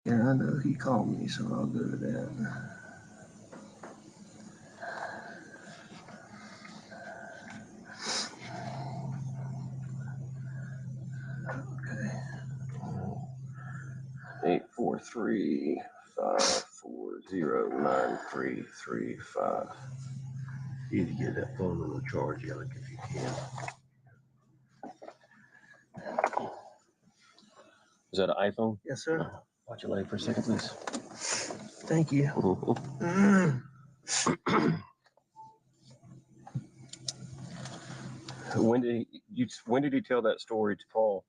Yeah, I know he called me, so I'll go to that. Okay. 843-540-9335. You need to get that phone on the charge, Alec, if you can. Is that an iPhone? Yes, sir. Watch your leg for a second, please. Thank you. When did he tell that story to Paul?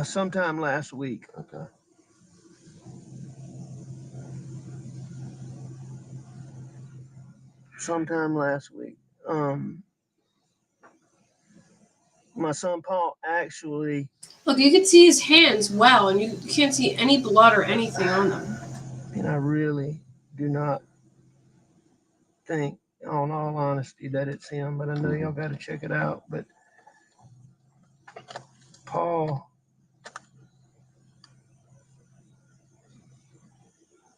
Sometime last week. Okay. Sometime last week. my son Paul actually, Look, you can see his hands well, and you can't see any blood or anything on them. I mean, I really do not think, on all honesty, that it's him, but I know y'all got to check it out. But Paul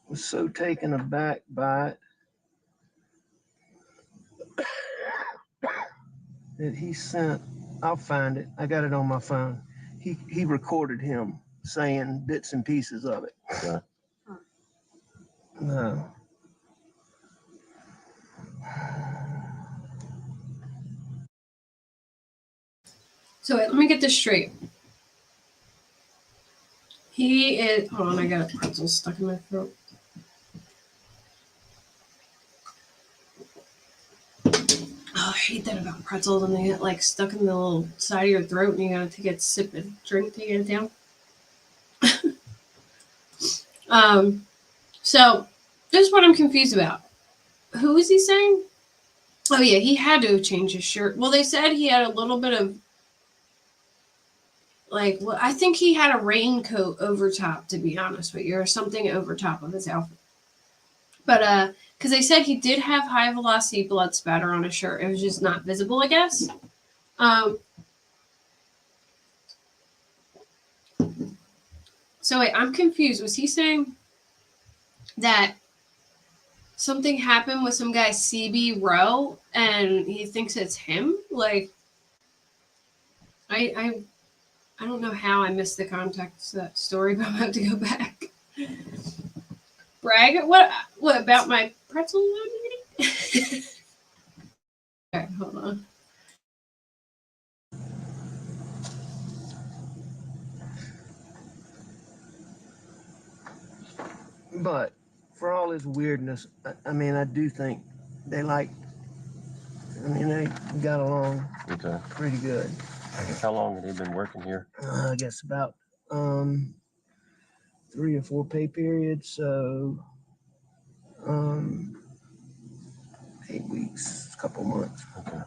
was so taken aback by it that he sent, I'll find it, I got it on my phone. He recorded him saying bits and pieces of it. Okay. No. So wait, let me get this straight. He is. Hold on, I got a pretzel stuck in my throat. Oh, I hate that about pretzels, and they get like stuck in the little side of your throat, and you gotta take a sip and drink to get it down. So this is what I'm confused about. Who is he saying? Oh yeah, he had to have changed his shirt. Well, they said he had a little bit of like, well, I think he had a raincoat over top, to be honest with you, or something over top of his outfit. But because they said he did have high velocity blood spatter on his shirt, it was just not visible, I guess. So wait, I'm confused. Was he saying that something happened with some guy CB Rowe and he thinks it's him? Like, I don't know how I missed the context of that story, but I'm about to go back. Brag? What about my pretzel meeting? Okay, hold on. But for all his weirdness, I mean, I do think they they got along Okay. pretty good. How long had he been working here? I guess about 3 or 4 pay periods, so 8 weeks, a couple months. Okay.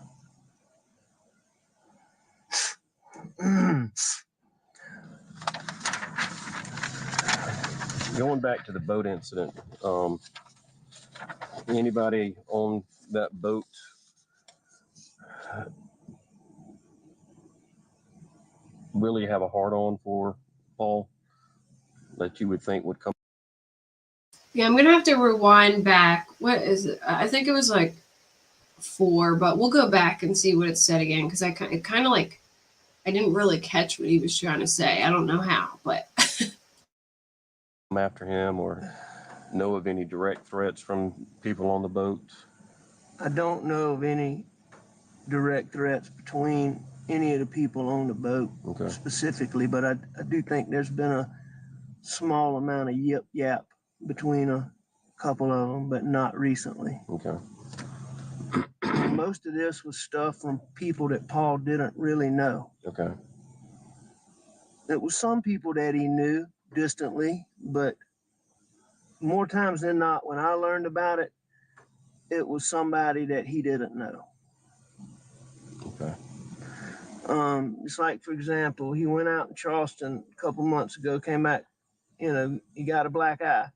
Going back to the boat incident, anybody on that boat really have a hard on for Paul that you would think would come? Yeah, I'm gonna have to rewind back. What is it? I think it was like 4, but we'll go back and see what it said again because it kind of like I didn't really catch what he was trying to say. I don't know how, but After him or know of any direct threats from people on the boat? I don't know of any direct threats between any of the people on the boat specifically, but I do think there's been a small amount of yip yap between a couple of them, but not recently. Okay. Most of this was stuff from people that Paul didn't really know. Okay. It was some people that he knew distantly, but more times than not, when I learned about it, it was somebody that he didn't know. Okay. It's like, for example, he went out in Charleston a couple months ago, came back, he got a black eye.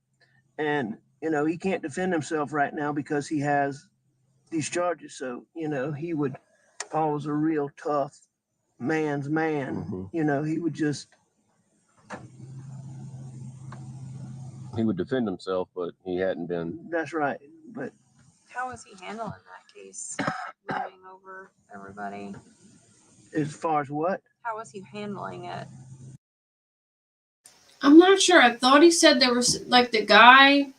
And, he can't defend himself right now because he has these charges. So, Paul was a real tough man's man. Mm-hmm. He would just. He would defend himself, but he hadn't been. That's right. But How was he handling that case? Looming over everybody. as far as what? How was he handling it? I'm not sure. I thought he said there was like the guy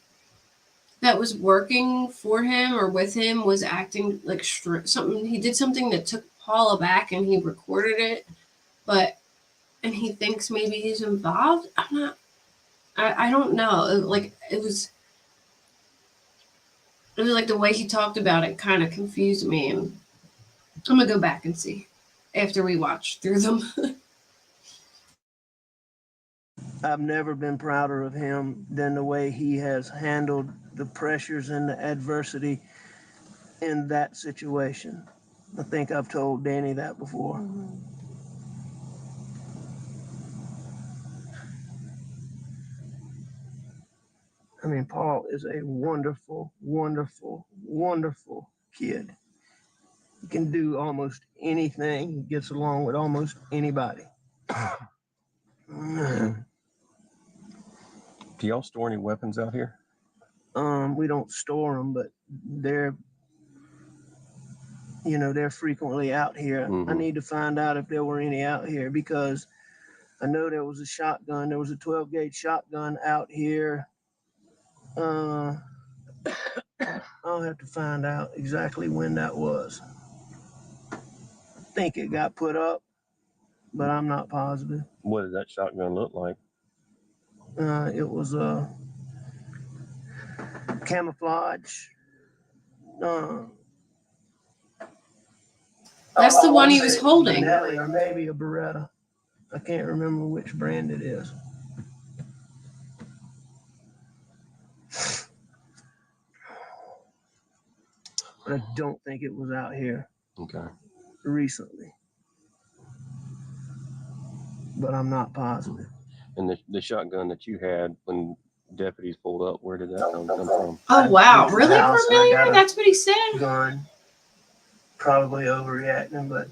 that was working for him or with him was acting like something. He did something that took Paul aback, and he recorded it. And he thinks maybe he's involved. I'm not. I don't know. It was like the way he talked about it kind of confused me, and I'm gonna go back and see after we watch through them. I've never been prouder of him than the way he has handled the pressures and the adversity in that situation. I think I've told Danny that before. I mean, Paul is a wonderful, wonderful, wonderful kid. He can do almost anything. He gets along with almost anybody. Do y'all store any weapons out here? We don't store them, but they're frequently out here. I need to find out if there were any out here because I know there was a shotgun. There was a 12-gauge shotgun out here. I'll have to find out exactly when that was. I think it got put up, but I'm not positive. What did that shotgun look like? It was a camouflage. That's the one he was holding. Or maybe a Beretta. I can't remember which brand it is. But I don't think it was out here Okay. recently. But I'm not positive. And the shotgun that you had when deputies pulled up, where did that come from? Oh, wow. I Really got familiar? a That's what he said? gun. Probably overreacting, but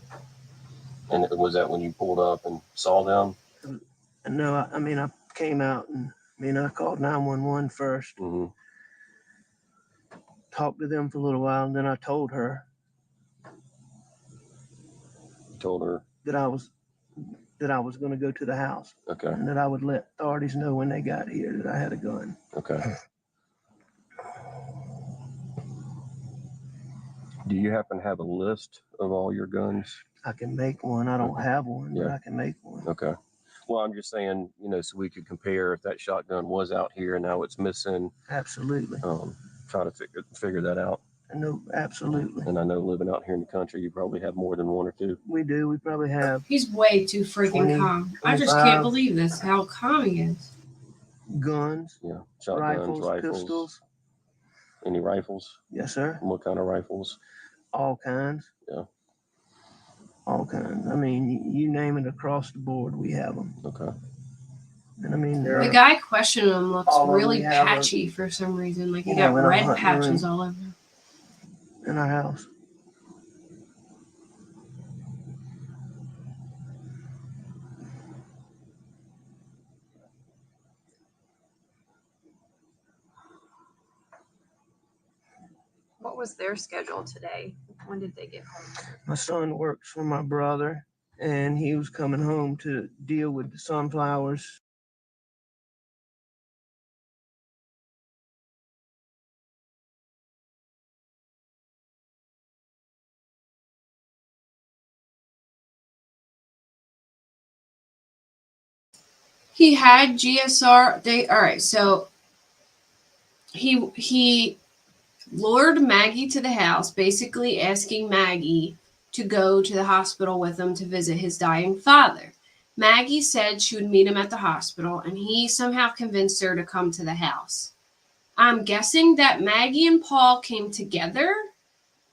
And was that when you pulled up and saw them? no, I came out and I called 911 first. Talked to them for a little while, and then I told her. You told her? That I was going to go to the house. Okay. And that I would let authorities know when they got here that I had a gun. Okay. Do you happen to have a list of all your guns? I can make one. I don't have one, but I can make one. Okay. Well, I'm just saying, so we could compare if that shotgun was out here and now it's missing. Absolutely. Try to figure that out. No, absolutely. And I know living out here in the country, you probably have more than one or two. We do. We probably have. He's way too freaking calm. I just can't believe this, how calm he is. Guns. Yeah. Shotguns, rifles. Pistols. Any rifles? Yes, sir. What kind of rifles? All kinds. Yeah. All kinds. I mean, you name it across the board, we have them. Okay. And the guy questioning him looks really patchy for some reason. Like he got red patches all over. In our house. What was their schedule today? When did they get home? My son works for my brother, and he was coming home to deal with the sunflowers. He had GSR. All right, so he lured Maggie to the house, basically asking Maggie to go to the hospital with him to visit his dying father. Maggie said she would meet him at the hospital, and he somehow convinced her to come to the house. I'm guessing that Maggie and Paul came together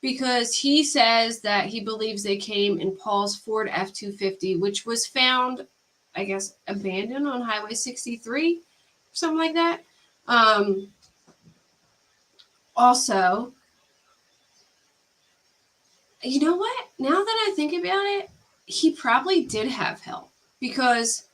because he says that he believes they came in Paul's Ford F-250, which was found, I guess, abandoned on Highway 63, something like that. Also, you know what? Now that I think about it, he probably did have help because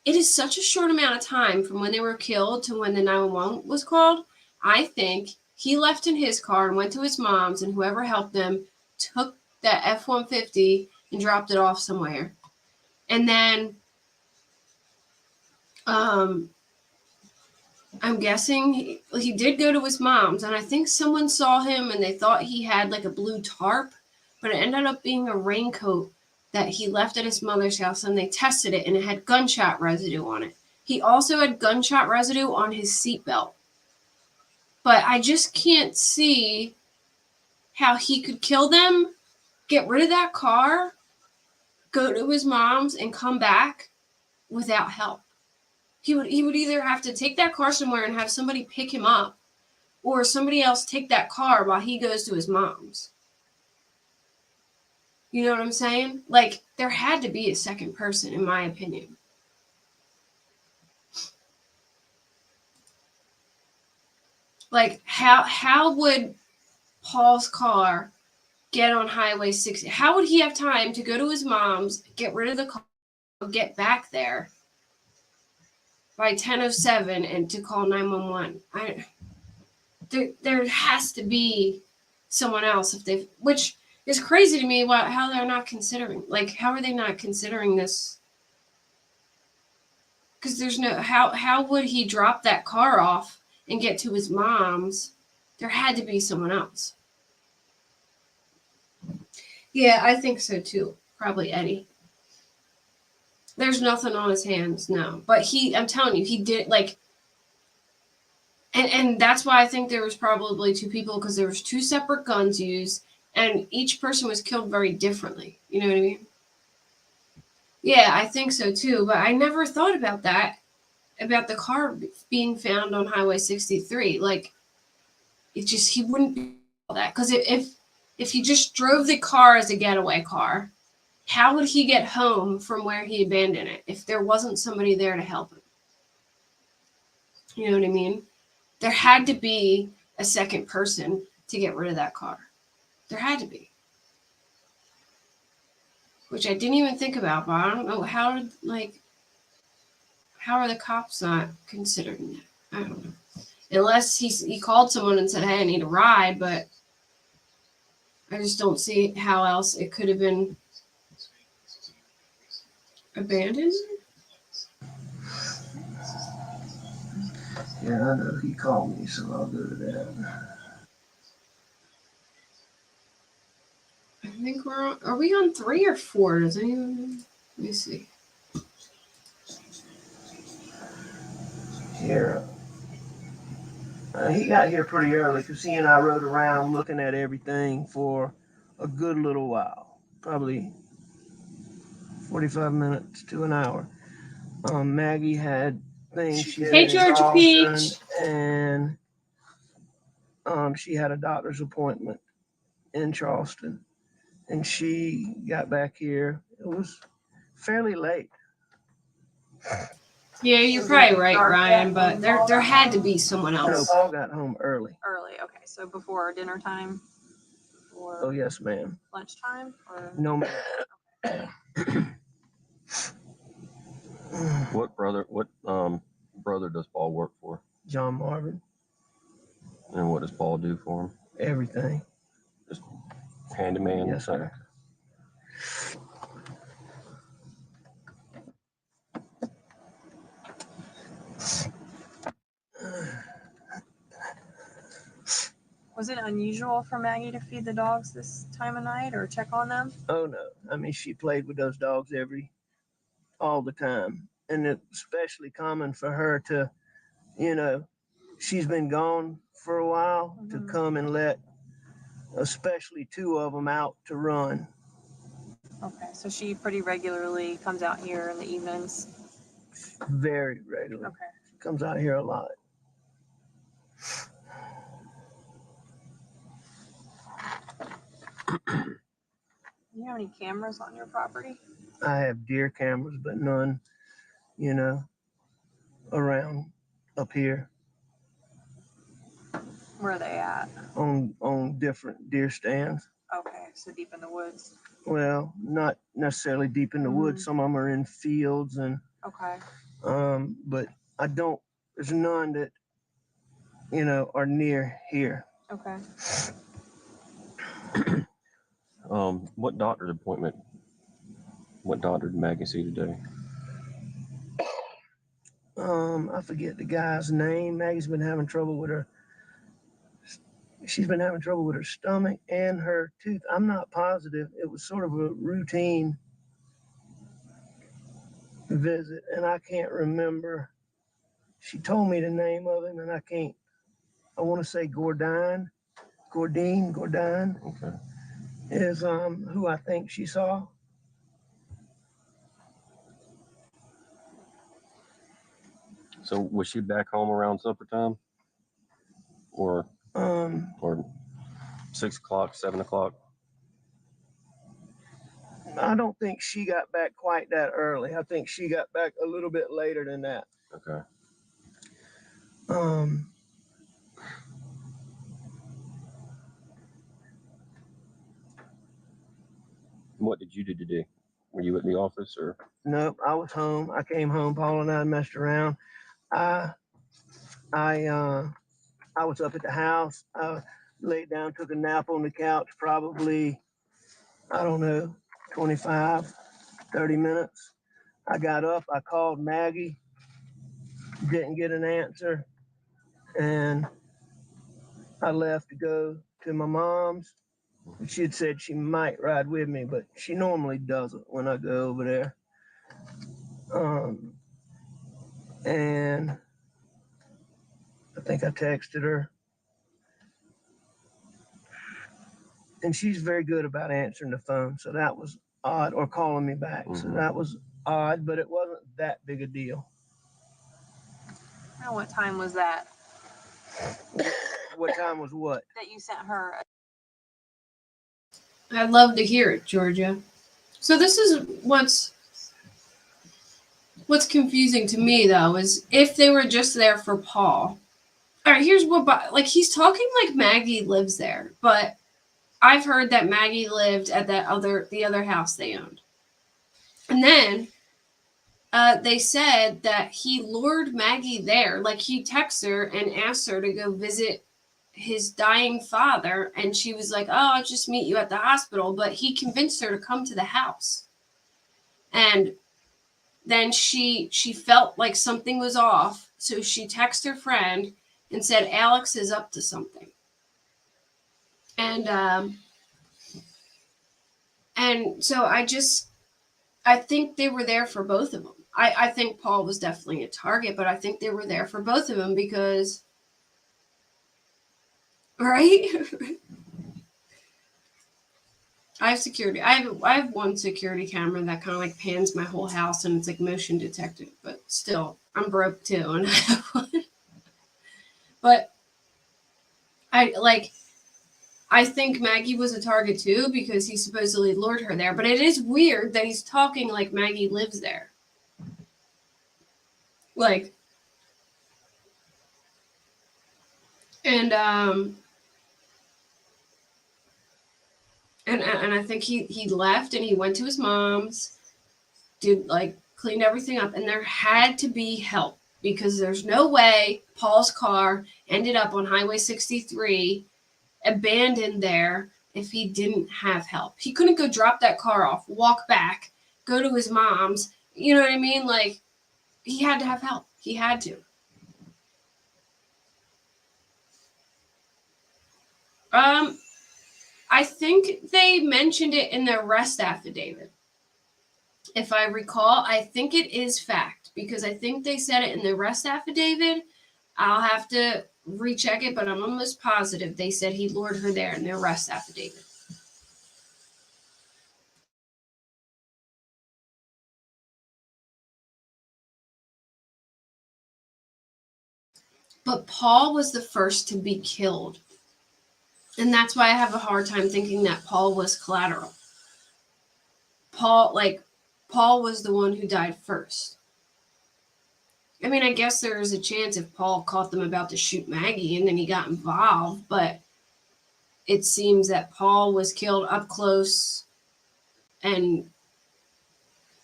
it is such a short amount of time from when they were killed to when the 911 was called. I think he left in his car and went to his mom's, and whoever helped them took that F-150 and dropped it off somewhere. And then I'm guessing he did go to his mom's, and I think someone saw him and they thought he had like a blue tarp, but it ended up being a raincoat that he left at his mother's house, and they tested it and it had gunshot residue on it. He also had gunshot residue on his seatbelt. But I just can't see how he could kill them, get rid of that car, go to his mom's, and come back without help. He would either have to take that car somewhere and have somebody pick him up, or somebody else take that car while he goes to his mom's. You know what I'm saying? Like, there had to be a second person, in my opinion. Like how would Paul's car get on Highway 60? How would he have time to go to his mom's, get rid of the car, get back there by 10:07 and to call 911? There has to be someone else if they, which is crazy to me. How they're not considering, like, how are they not considering this? Because there's no how would he drop that car off and get to his mom's? There had to be someone else. Yeah, I think so too. Probably Eddie. There's nothing on his hands, no. But I'm telling you, he did, like, and that's why I think there was probably two people, because there was two separate guns used, and each person was killed very differently. You know what I mean? Yeah, I think so too. But I never thought about that, about the car being found on Highway 63. Like, he wouldn't be that, because if he just drove the car as a getaway car, how would he get home from where he abandoned it if there wasn't somebody there to help him? You know what I mean? There had to be a second person to get rid of that car. There had to be. Which I didn't even think about, but I don't know how are the cops not considering that? I don't know. Unless he called someone and said, hey, I need a ride, but I just don't see how else it could have been abandoned. Yeah, I know he called me, so I'll go to that. I think are we on 3 or 4? Does anyone? Let me see. Here. He got here pretty early because he and I rode around looking at everything for a good little while, probably 45 minutes to an hour. Maggie had things she did Hey, in Georgia Charleston, Peach. and she had a doctor's appointment in Charleston, and she got back here. It was fairly late. Yeah, you're probably right, Ryan. But there had to be someone No, else. Paul got home early. Early, okay, so before dinner time or Oh, yes, ma'am. lunchtime or? No, ma'am. What brother does Paul work for? John Marvin, And what does Paul do for him? everything. Just handyman? Yes, sir. Was it unusual for Maggie to feed the dogs this time of night or check on them? Oh, no. I mean, she played with those dogs all the time. And it's especially common for her to, she's been gone for a while, to come and let especially 2 of them out to run. Okay, so she pretty regularly comes out here in the evenings. Very regularly. Okay. Comes out here a lot. Do you have any cameras on your property? I have deer cameras, but none, around up here Where are they at? on different deer stands. Okay, so deep in the woods. Well, not necessarily deep in the woods. Some of them are in fields, and Okay. but there's none that are near here. Okay. What doctor's appointment? What doctor did Maggie see today? I forget the guy's name. Maggie's been having trouble with her. She's been having trouble with her stomach and her tooth. I'm not positive. It was sort of a routine visit, and I can't remember. She told me the name of him, and I want to say Gordine Okay. is who I think she saw. So was she back home around supper time? Or 6 o'clock, 7 o'clock? I don't think she got back quite that early. I think she got back a little bit later than that. Okay. what did you do today? Were you at the office or? Nope, I was home. I came home. Paul and I messed around. I I was up at the house. I laid down, took a nap on the couch, probably, I don't know, 25, 30 minutes. I got up, I called Maggie, didn't get an answer, and I left to go to my mom's. She had said she might ride with me, but she normally doesn't when I go over there. And I think I texted her. And she's very good about answering the phone. So that was odd, or calling me back. So that was odd, but it wasn't that big a deal. And what time was that? What time was what? That you sent her? I'd love to hear it, Georgia. So this is what's confusing to me, though, is if they were just there for Paul. All right, here's what, like, he's talking like Maggie lives there, but I've heard that Maggie lived at the other house they owned. And then they said that he lured Maggie there. Like, he texted her and asked her to go visit his dying father, and she was like, oh, I'll just meet you at the hospital. But he convinced her to come to the house. And then she felt like something was off, so she texted her friend and said, Alex is up to something. And so I think they were there for both of them. I think Paul was definitely a target, but I think they were there for both of them because, right? I have security. I have one security camera that kind of like pans my whole house, and it's like motion detected. But still, I'm broke too, and I have one. But I think Maggie was a target too because he supposedly lured her there. But it is weird that he's talking like Maggie lives there. Like, and I think he left and he went to his mom's, cleaned everything up, and there had to be help because there's no way Paul's car ended up on Highway 63 abandoned there if he didn't have help. He couldn't go drop that car off, walk back, go to his mom's. You know what I mean? Like, he had to have help. He had to. I think they mentioned it in the arrest affidavit. If I recall, I think it is fact because I think they said it in the arrest affidavit. I'll have to recheck it, but I'm almost positive they said he lured her there in the arrest affidavit. But Paul was the first to be killed. And that's why I have a hard time thinking that Paul was collateral. Paul was the one who died first. I mean, I guess there is a chance if Paul caught them about to shoot Maggie and then he got involved, but it seems that Paul was killed up close and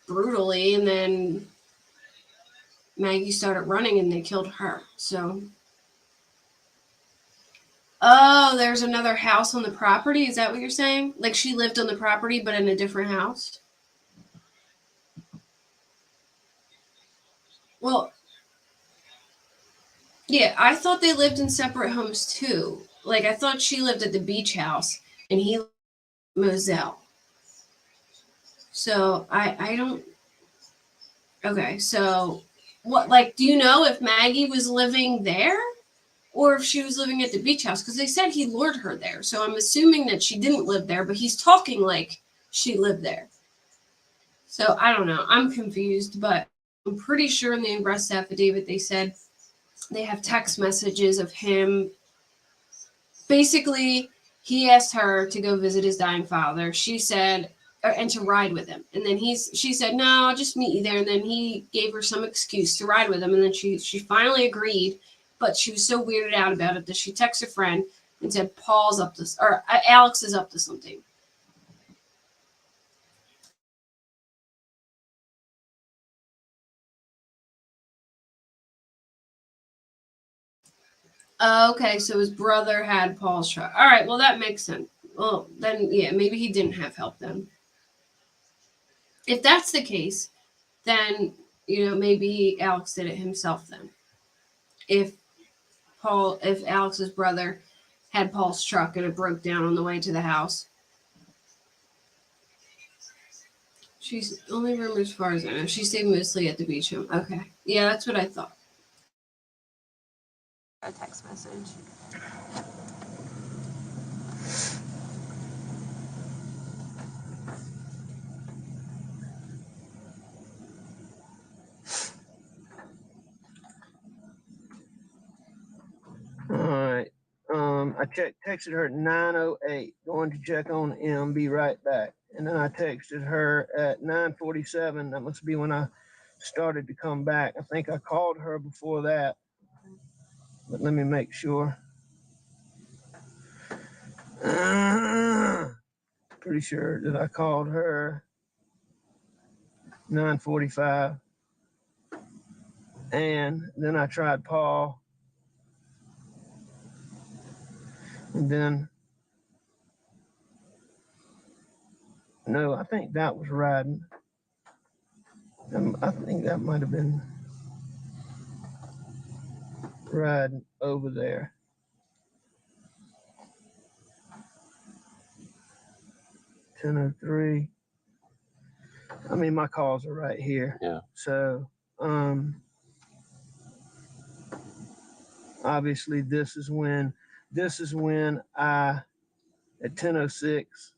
brutally, and then Maggie started running and they killed her. So, oh, there's another house on the property? Is that what you're saying? Like, she lived on the property but in a different house? Well, yeah, I thought they lived in separate homes too. Like, I thought she lived at the beach house and he lived in Moselle. So I don't. Okay, so what? Like, do you know if Maggie was living there or if she was living at the beach house? Because they said he lured her there. So I'm assuming that she didn't live there, but he's talking like she lived there. So I don't know. I'm confused, but I'm pretty sure in the arrest affidavit they said they have text messages of him. Basically, he asked her to go visit his dying father. She said, and to ride with him. And then she said, no, I'll just meet you there. And then he gave her some excuse to ride with him. And then she finally agreed, but she was so weirded out about it that she texted a friend and said, Alex is up to something. Okay, so his brother had Paul's truck. All right, well that makes sense. Well, then yeah, maybe he didn't have help then. If that's the case, then maybe Alex did it himself then. If Alex's brother had Paul's truck and it broke down on the way to the house. She's only room as far as I know. She stayed mostly at the beach home. Okay. Yeah, that's what I thought. A text message. All right. I texted her at 9:08, going to check on M, be right back. And then I texted her at 9:47. That must be when I started to come back. I think I called her before that. But let me make sure. Pretty sure that I called her 9:45. And then I tried Paul. And then, no, I think that was riding. I think that might have been riding over there. 10:03. I mean, my calls are right here. Yeah. So, obviously this is when I, at 10:06,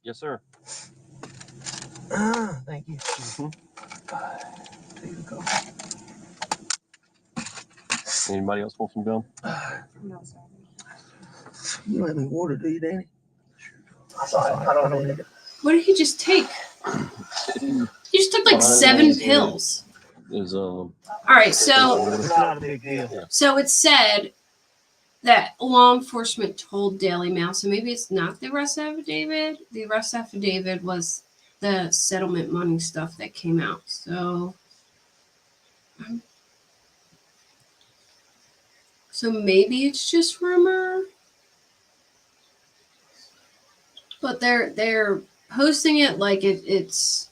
Yes, sir. thank you. Anybody else want some gum? No, sorry. You don't have any water, do you, Danny? I don't need it. What did he just take? He just took like 7 pills. Is All right, so It's not a big deal. so it said that law enforcement told Daily Mail, so maybe it's not the arrest affidavit. The arrest affidavit was the settlement money stuff that came out. So maybe it's just rumor. But they're posting it like it's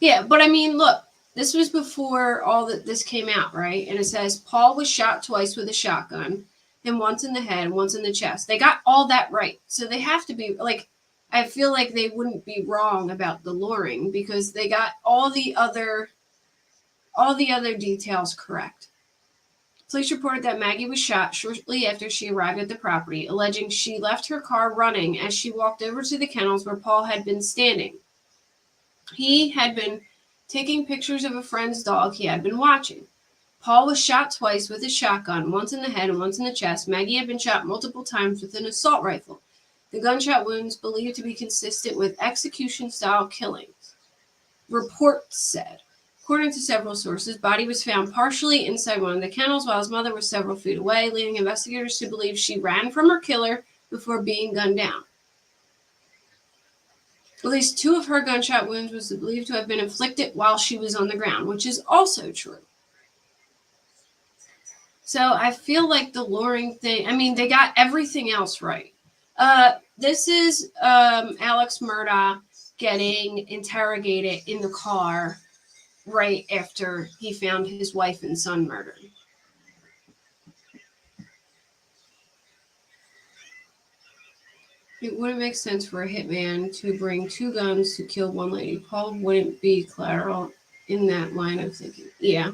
yeah, but I mean, look, this was before all that this came out, right? And it says Paul was shot twice with a shotgun, and once in the head, once in the chest. They got all that right. So they have to be like, I feel like they wouldn't be wrong about the luring because they got all the other details correct. Police reported that Maggie was shot shortly after she arrived at the property, alleging she left her car running as she walked over to the kennels where Paul had been standing. He had been taking pictures of a friend's dog he had been watching. Paul was shot twice with a shotgun, once in the head and once in the chest. Maggie had been shot multiple times with an assault rifle. The gunshot wounds believed to be consistent with execution-style killings, reports said. According to several sources, body was found partially inside one of the kennels while his mother was several feet away, leading investigators to believe she ran from her killer before being gunned down. At least 2 of her gunshot wounds was believed to have been inflicted while she was on the ground, which is also true. So I feel like the luring thing, I mean, they got everything else right. This is Alex Murdaugh getting interrogated in the car right after he found his wife and son murdered. It wouldn't make sense for a hitman to bring 2 guns to kill one lady. Paul wouldn't be collateral in that line of thinking. Yeah.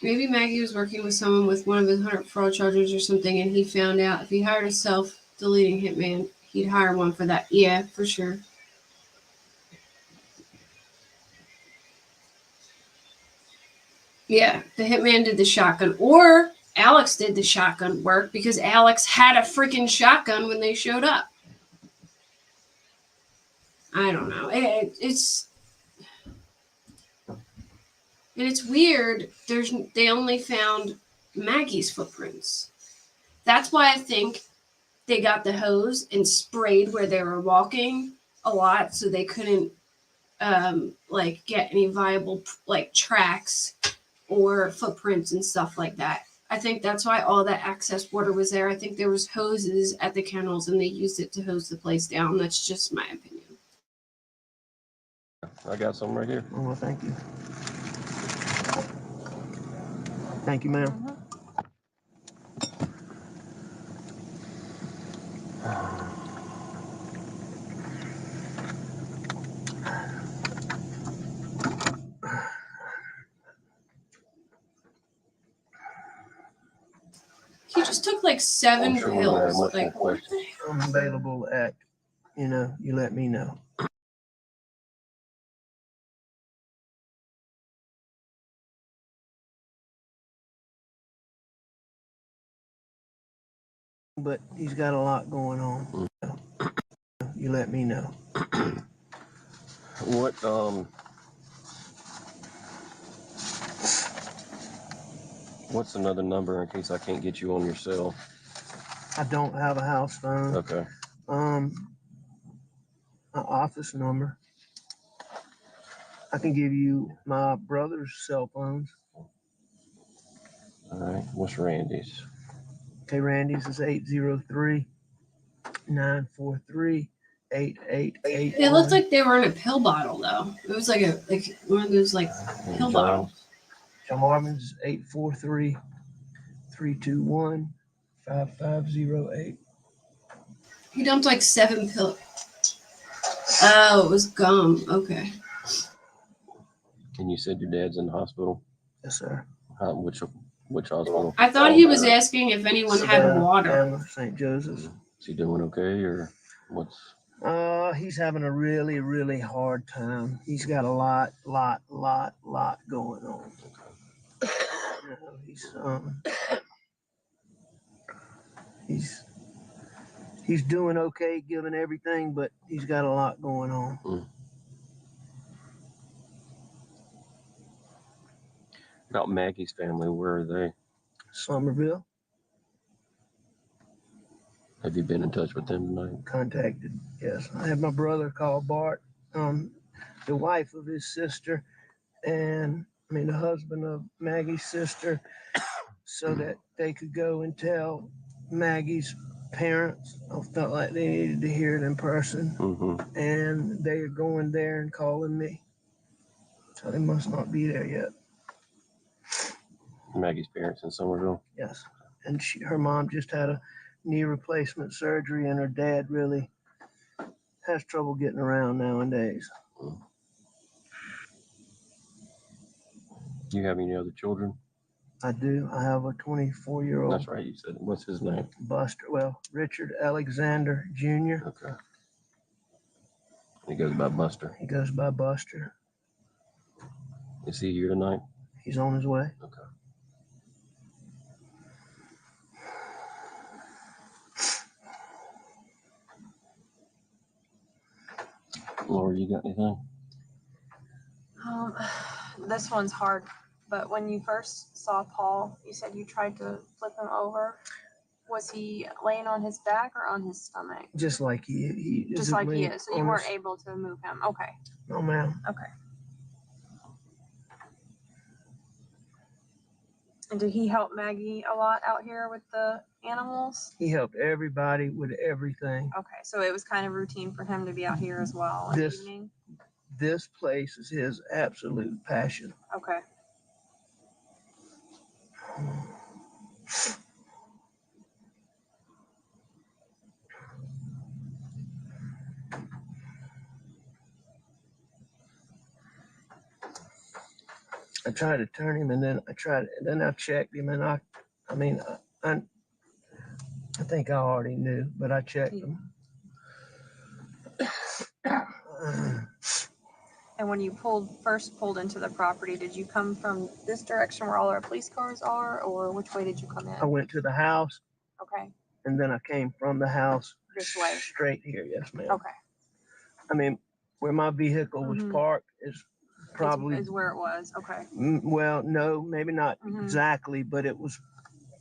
Maybe Maggie was working with someone with one of his 100 fraud charges or something, and he found out if he hired a self-deleting hitman, he'd hire one for that. Yeah, for sure. Yeah, the hitman did the shotgun, or Alex did the shotgun work because Alex had a freaking shotgun when they showed up. I don't know. It's weird. They only found Maggie's footprints. That's why I think they got the hose and sprayed where they were walking a lot, so they couldn't like get any viable like tracks or footprints and stuff like that. I think that's why all that excess water was there. I think there was hoses at the kennels and they used it to hose the place down. That's just my opinion. I got some right here. Oh, well, thank you. Thank you, ma'am. He just took like 7 I'm sure we're gonna have pills. much more Like, what questions. the I'm available at, you let me know. But he's got a lot going on. You let me know. What's another number in case I can't get you on your cell? I don't have a house phone. Okay. An office number. I can give you my brother's cell phones. All right. What's Randy's? Okay, Randy's is 803-943-8881. They looked like they were in a pill bottle though. It was like one of those like pill bottles. John Marvin's is 843-321-5508. He dumped like 7 pills. Oh, it was gum. Okay. And you said your dad's in the hospital? Yes, sir. Which hospital? I thought he was asking if anyone had water. Savannah, St. Joseph's. Is he doing okay or what's? He's having a really, really hard time. He's got a lot going on. He's doing okay given everything, but he's got a lot going on. About Maggie's family, where are they? Somerville. Have you been in touch with them tonight? Contacted, yes. I had my brother call Bart, the wife of his sister, and the husband of Maggie's sister, so that they could go and tell Maggie's parents. I felt like they needed to hear it in person. And they are going there and calling me. So they must not be there yet. Maggie's parents in Somerville? Yes. And her mom just had a knee replacement surgery, and her dad really has trouble getting around nowadays. Do you have any other children? I do. I have a 24-year-old. That's right, you said. What's his name? Buster. Well, Richard Alexander Jr. Okay. He goes by Buster. He goes by Buster. Is he here tonight? He's on his way. Okay. Laura, you got anything? This one's hard, but when you first saw Paul, you said you tried to flip him over. Was he laying on his back or on his stomach? Just like he is. Just like he is. So you weren't able to move him. Okay. No, ma'am. Okay. And did he help Maggie a lot out here with the animals? He helped everybody with everything. Okay, so it was kind of routine for him to be out here as well in the evening? This place is his absolute passion. Okay. I tried to turn him, and then I checked him, and I think I already knew, but I checked him. And And when you first pulled into the property, did you come from this direction where all our police cars are, or which way did you come I in? went to the house Okay, and then I came from the house this way. straight here. Yes, ma'am. Okay. I mean, where my vehicle was Mhm. parked is probably, Is where it was. Okay. well, no, maybe not Mhm. exactly, but it was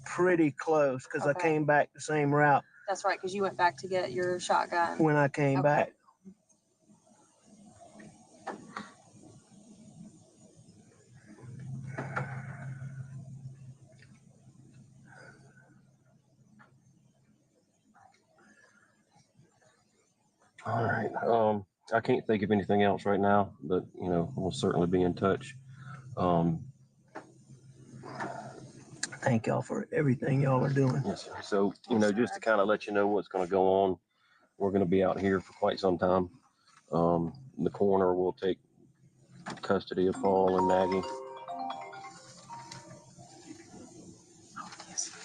pretty close because I Okay. came back the same route That's right, because you went back to get your shotgun. when I came Okay. back. All right. I can't think of anything else right now, but you know, we'll certainly be in touch. Thank y'all for everything y'all are doing. Yes. Sir. So you know, just to kind of let you know what's going to go on, we're going to be out here for quite some time. The coroner will take custody of Paul and Maggie.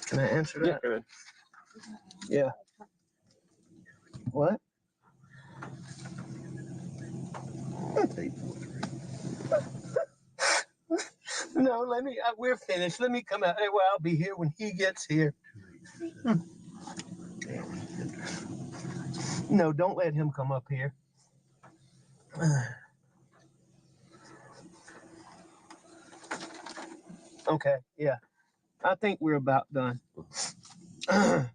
Can I answer that? Good. Yeah. What? No, let me. We're finished. Let me come out. Well, I'll be here when he gets here. No, don't let him come up here. Okay. Yeah. I think we're about done. All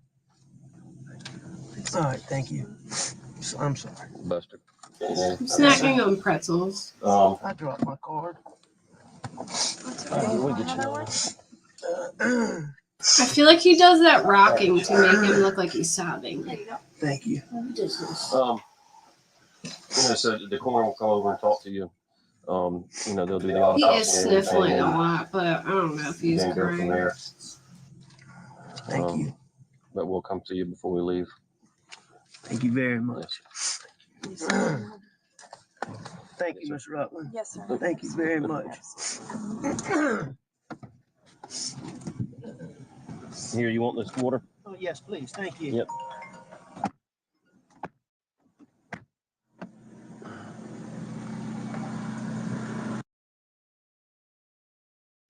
right. Thank you. So, I'm sorry. Buster. I'm snacking on pretzels. I dropped my card. We'll get you another one. I feel like he does that rocking to make him look like he's sobbing. Thank you. You know, so the coroner will come over and talk to you. You know, they'll do the He autopsy. is and everything, sniffling a and lot, but I don't know if he's then go from crying. there. Thank you. But we'll come to you before we leave. Thank you very much. Yes. Thank you, Miss Rutland. Yes, sir. Thank you very much. Here, you want this water? Oh, yes, please. Thank you. Yep.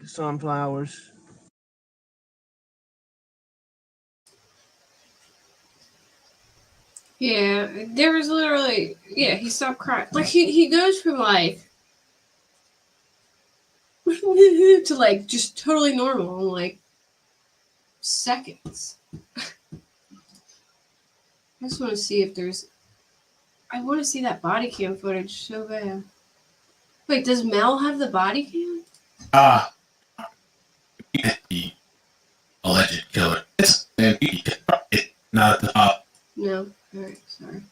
Sunflowers. Yeah, there was literally, yeah, he stopped crying. Like, he goes from, like, to, like, just totally normal in, like, seconds. I just want to see if there's, I want to see that body cam footage so bad. Wait, does Mel have the body cam? The alleged killer. It's not the No. Alright, sorry.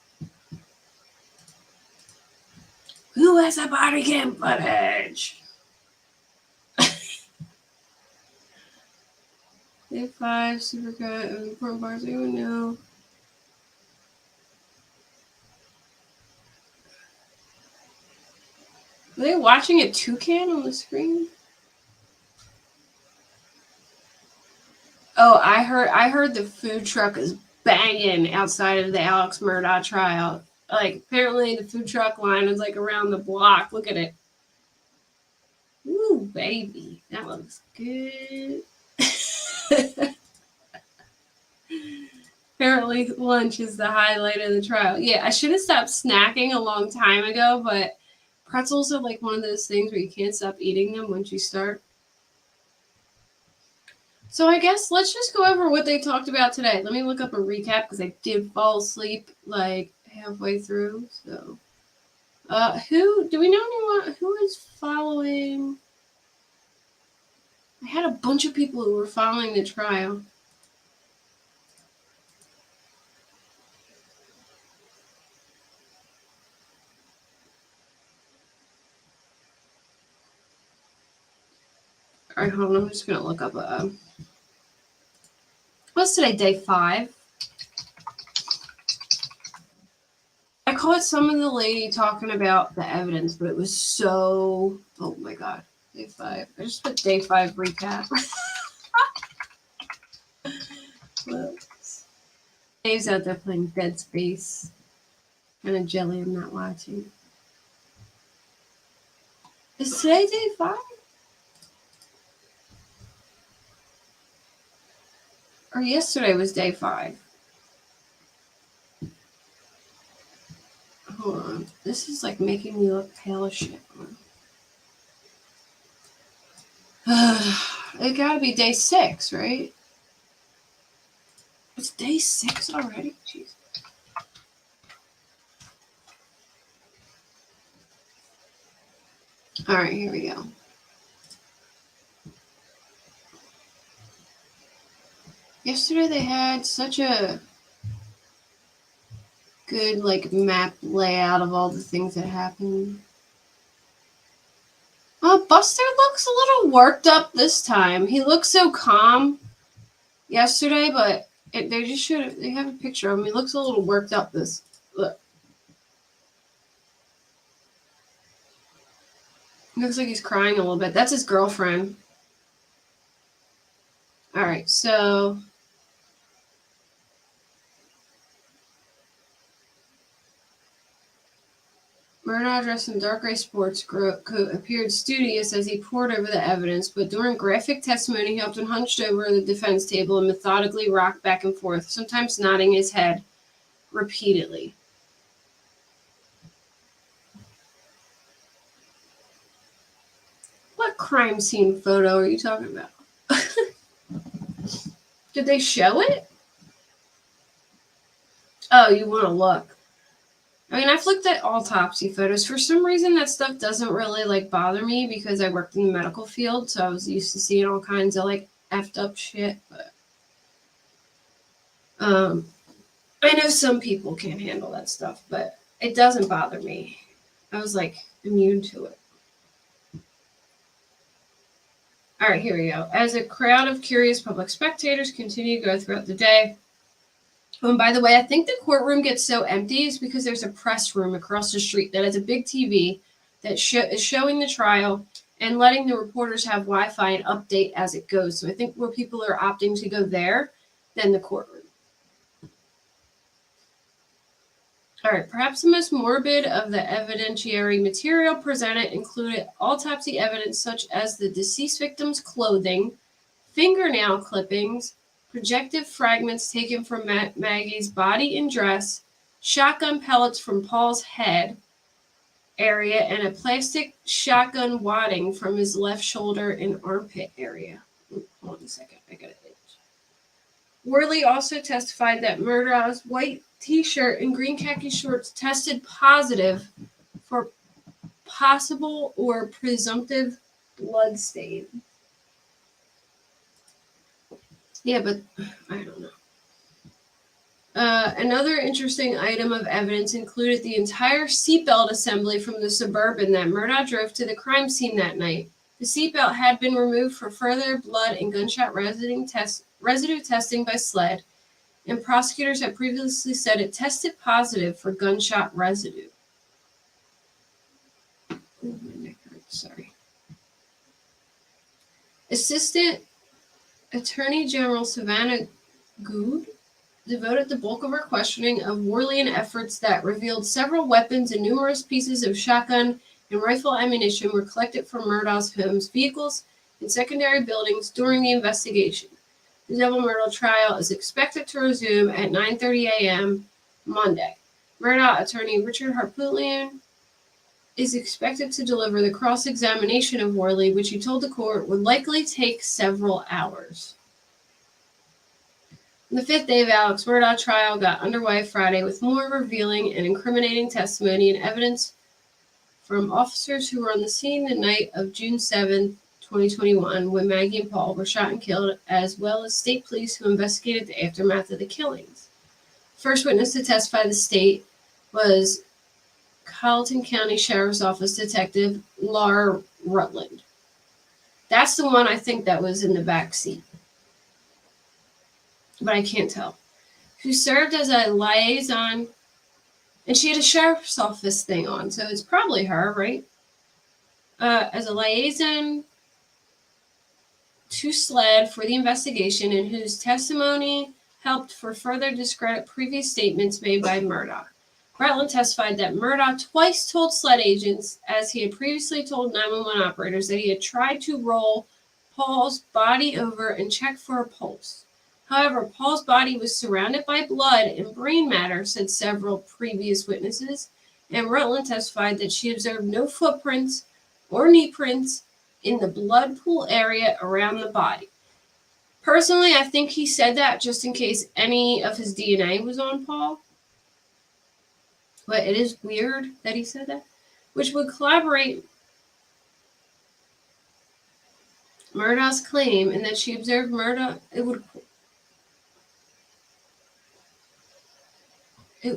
Who has the body cam footage? Day 5, Supercut, and important parts anyone know. Are they watching a toucan on the screen? Oh, I heard the food truck is banging outside of the Alex Murdaugh trial. Like, apparently the food truck line is like around the block. Look at it. Ooh, baby. That looks good. Apparently lunch is the highlight of the trial. Yeah, I should have stopped snacking a long time ago, but pretzels are like one of those things where you can't stop eating them once you start. So I guess let's just go over what they talked about today. Let me look up a recap because I did fall asleep like halfway through. So, who do we know anyone who is following? I had a bunch of people who were following the trial. All right, hold on. I'm just gonna look up what's today? Day 5. I caught some of the lady talking about the evidence, but it was so. Oh my god, day 5. I just put day 5 recap. Whoops. Dave's out there playing Dead Space. Kind of jelly I'm not watching. Is today day 5? Or yesterday was day 5? Hold on. This is like making me look pale as shit. It gotta be day 6, right? It's day 6 already? Jeez. Alright, here we go. Yesterday they had such a good like map layout of all the things that happened. Oh, Buster looks a little worked up this time. He looks so calm yesterday, but they have a picture of him. He looks a little worked up this look. Looks like he's crying a little bit. That's his girlfriend. All right, so Murdaugh, dressed in dark gray sports coat, appeared studious as he pored over the evidence, but during graphic testimony, he often hunched over the defense table and methodically rocked back and forth, sometimes nodding his head repeatedly. What crime scene photo are you talking about? Did they show it? Oh, you want to look. I mean, I've looked at autopsy photos. For some reason, that stuff doesn't really, like, bother me because I worked in the medical field, so I was used to seeing all kinds of, like, effed up shit, but I know some people can't handle that stuff, but it doesn't bother me. I was, like, immune to it. All right, here we go. As a crowd of curious public spectators continue to go throughout the day. Oh, and by the way, I think the courtroom gets so empty is because there's a press room across the street that has a big TV that is showing the trial and letting the reporters have Wi-Fi and update as it goes. So I think more people are opting to go there than the courtroom. All right, perhaps the most morbid of the evidentiary material presented included autopsy evidence such as the deceased victim's clothing, fingernail clippings, projective fragments taken from Maggie's body and dress, shotgun pellets from Paul's head area, and a plastic shotgun wadding from his left shoulder and armpit area. Hold on a second, I got it. Worley also testified that Murdaugh's white t-shirt and green khaki shorts tested positive for possible or presumptive blood stain. Yeah, but I don't know. Another interesting item of evidence included the entire seatbelt assembly from the Suburban that Murdaugh drove to the crime scene that night. The seatbelt had been removed for further blood and gunshot residue testing by sled, and prosecutors had previously said it tested positive for gunshot residue. Oh, my neck hurts, sorry. Assistant Attorney General Savannah Good devoted the bulk of her questioning of Worley and efforts that revealed several weapons and numerous pieces of shotgun and rifle ammunition were collected from Murdaugh's homes, vehicles, and secondary buildings during the investigation. The Alex Murdaugh Trial is expected to resume at 9:30 a.m. Monday. Murdaugh attorney Richard Harpootlian is expected to deliver the cross-examination of Worley, which he told the court would likely take several hours. The 5th day of Alex Murdaugh trial got underway Friday with more revealing and incriminating testimony and evidence from officers who were on the scene the night of June 7, 2021, when Maggie and Paul were shot and killed, as well as state police who investigated the aftermath of the killings. First witness to testify the state was Colleton County Sheriff's Office Detective Laura Rutland. That's the one I think that was in the back seat, but I can't tell. Who served as a liaison, and she had a sheriff's office thing on, so it's probably her, right? As a liaison to SLED for the investigation, and whose testimony helped for further discredit previous statements made by Murdaugh. Rutland testified that Murdaugh twice told SLED agents, as he had previously told 911 operators, that he had tried to roll Paul's body over and check for a pulse. However, Paul's body was surrounded by blood and brain matter, said several previous witnesses, and Rutland testified that she observed no footprints or knee prints in the blood pool area around the body. Personally, I think he said that just in case any of his DNA was on Paul. But it is weird that he said that, which would corroborate Murdaugh's claim and that she observed Murdaugh. It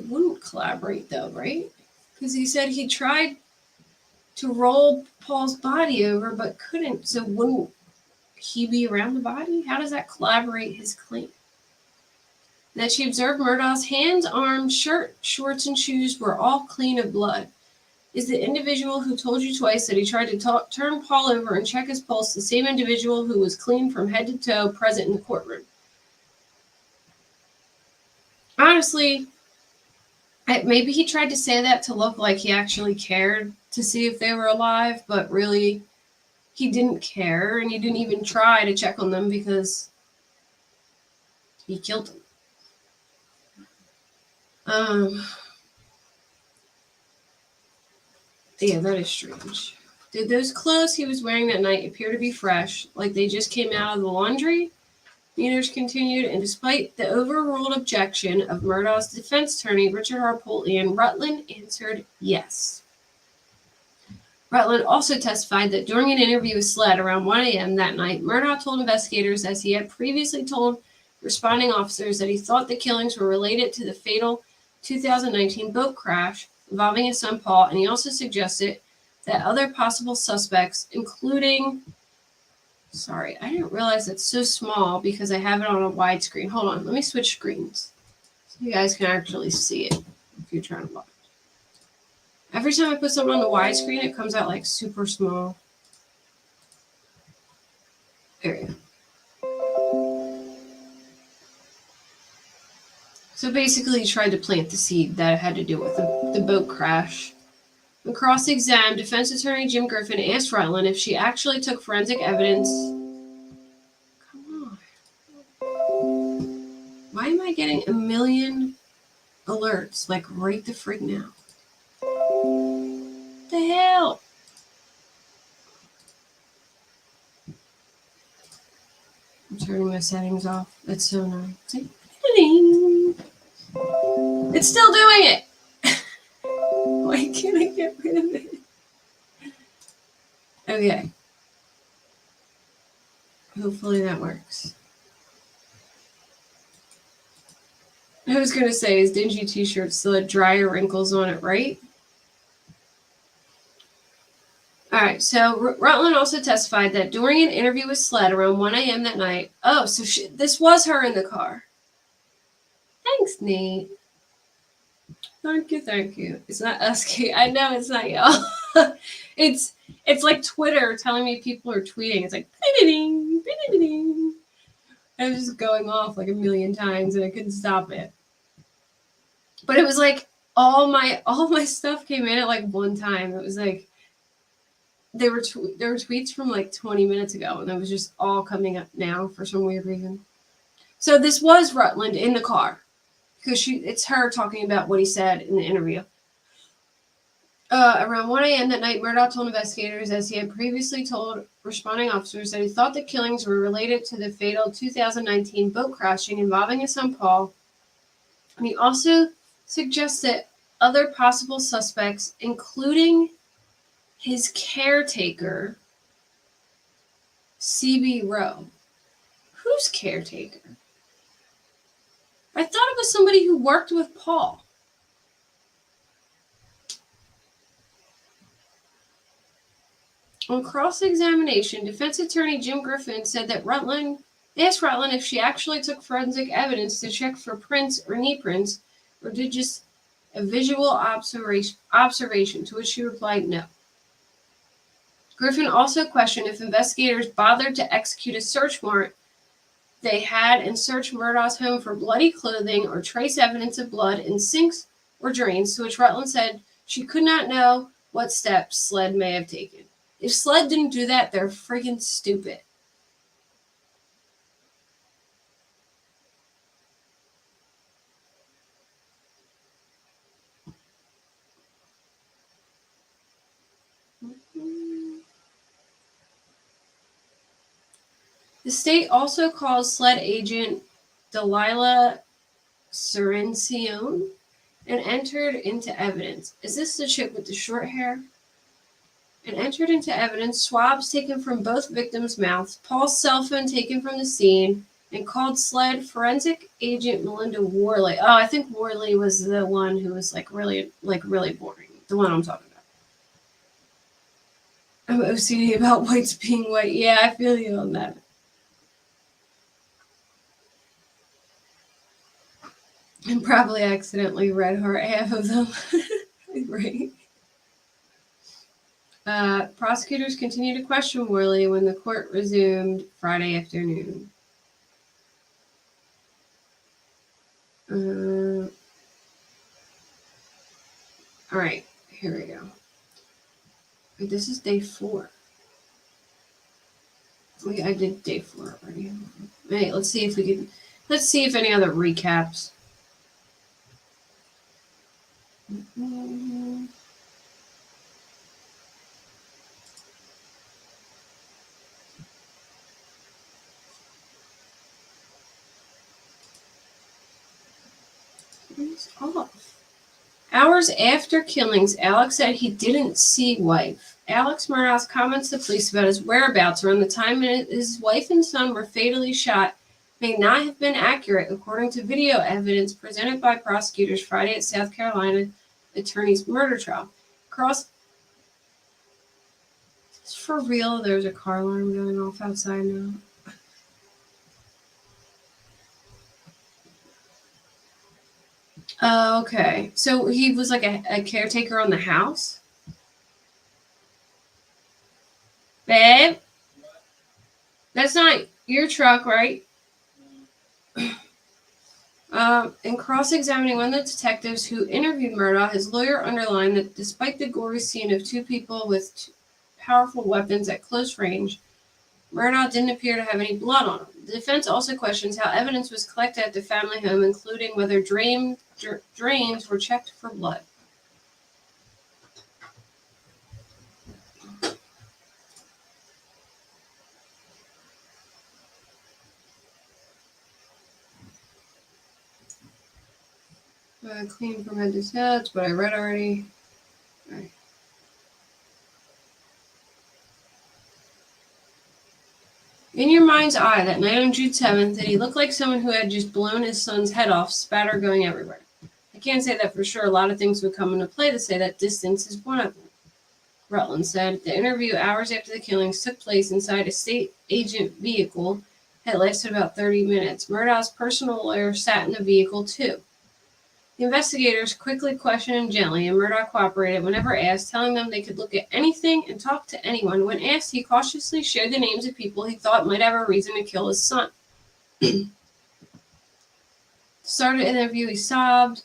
wouldn't collaborate though, right? Because he said he tried to roll Paul's body over but couldn't. So wouldn't he be around the body? How does that collaborate his claim? That she observed Murdaugh's hands, arms, shirt, shorts, and shoes were all clean of blood. Is the individual who told you twice that he tried to turn Paul over and check his pulse the same individual who was clean from head to toe present in the courtroom? Honestly, maybe he tried to say that to look like he actually cared to see if they were alive, but really he didn't care, and he didn't even try to check on them because he killed them. Yeah, that is strange. Did those clothes he was wearing that night appear to be fresh, like they just came out of the laundry? Meters continued, and despite the overruled objection of Murdaugh's defense attorney, Richard Harpolian, Rutland answered yes. Rutland also testified that during an interview with SLED around 1 a.m. that night, Murdaugh told investigators, as he had previously told responding officers, that he thought the killings were related to the fatal 2019 boat crash involving his son Paul, and he also suggested that other possible suspects, including... Sorry, I didn't realize it's so small because I have it on a widescreen. Hold on, let me switch screens so you guys can actually see it if you're trying to watch. Every time I put something on the widescreen, it comes out like super small. There you go. So basically, he tried to plant the seed that had to do with the boat crash. When cross-examined, defense attorney Jim Griffin asked Rutland if she actually took forensic evidence. Come on. Why am I getting a million alerts, like right the frig now? What the hell? I'm turning my settings off. That's so nice. See? It's still doing it. Why can't I get rid of it? Okay. Hopefully that works. I was going to say, his dingy t-shirt still had drier wrinkles on it, right? All right, so Rutland also testified that during an interview with SLED around 1 a.m. that night, oh, so this was her in the car. Thanks, Nate. Thank you. It's not us, Kate. I know it's not y'all. It's like Twitter telling me people are tweeting. It's like, ding, ding, ding. I was just going off like a million times and I couldn't stop it. But it was like all my stuff came in at like one time. It was like there were tweets from like 20 minutes ago, and it was just all coming up now for some weird reason. So this was Rutland in the car. Because it's her talking about what he said in the interview. Around 1 a.m. that night, Murdaugh told investigators, as he had previously told responding officers, that he thought the killings were related to the fatal 2019 boat crashing involving his son Paul. And he also suggested other possible suspects, including his caretaker, C.B. Rowe. Who's caretaker? I thought it was somebody who worked with Paul. On cross-examination, defense attorney Jim Griffin said that Rutland asked Rutland if she actually took forensic evidence to check for prints or knee prints, or did just a visual observation, to which she replied no. Griffin also questioned if investigators bothered to execute a search warrant they had and searched Murdaugh's home for bloody clothing or trace evidence of blood in sinks or drains, to which Rutland said she could not know what steps SLED may have taken. If SLED didn't do that, they're freaking stupid. The state also called SLED agent Delilah Serencione and entered into evidence. Is this the chick with the short hair? And entered into evidence swabs taken from both victims' mouths, Paul's cell phone taken from the scene, and called SLED forensic agent Melinda Worley. Oh, I think Worley was the one who was really boring. The one I'm talking about. I'm OCD about whites being white. Yeah, I feel you on that. And probably accidentally read her half of them. Right. Prosecutors continued to question Worley when the court resumed Friday afternoon. All right, here we go. This is day 4. I did day 4 already. Hey, let's see if any other recaps. It's off. Hours after killings, Alex said he didn't see wife. Alex Murdaugh's comments to police about his whereabouts around the time his wife and son were fatally shot may not have been accurate, according to video evidence presented by prosecutors Friday at South Carolina attorney's murder trial. Is for real? There's a car alarm going off outside now. Okay. So he was like a caretaker on the house? Babe? That's not your truck, right? In cross-examining one of the detectives who interviewed Murdaugh, his lawyer underlined that despite the gory scene of 2 people with powerful weapons at close range, Murdaugh didn't appear to have any blood on him. The defense also questions how evidence was collected at the family home, including whether drains were checked for blood. Clean from head to toe, that's what I read already. All right. In your mind's eye, that night on June 7th, did he look like someone who had just blown his son's head off, spatter going everywhere? I can't say that for sure. A lot of things would come into play to say that distance is one of them. Rutland said the interview hours after the killings took place inside a state agent vehicle that lasted about 30 minutes. Murdaugh's personal lawyer sat in the vehicle too. The investigators quickly questioned him gently, and Murdaugh cooperated whenever asked, telling them they could look at anything and talk to anyone. When asked, he cautiously shared the names of people he thought might have a reason to kill his son. Started the interview, he sobbed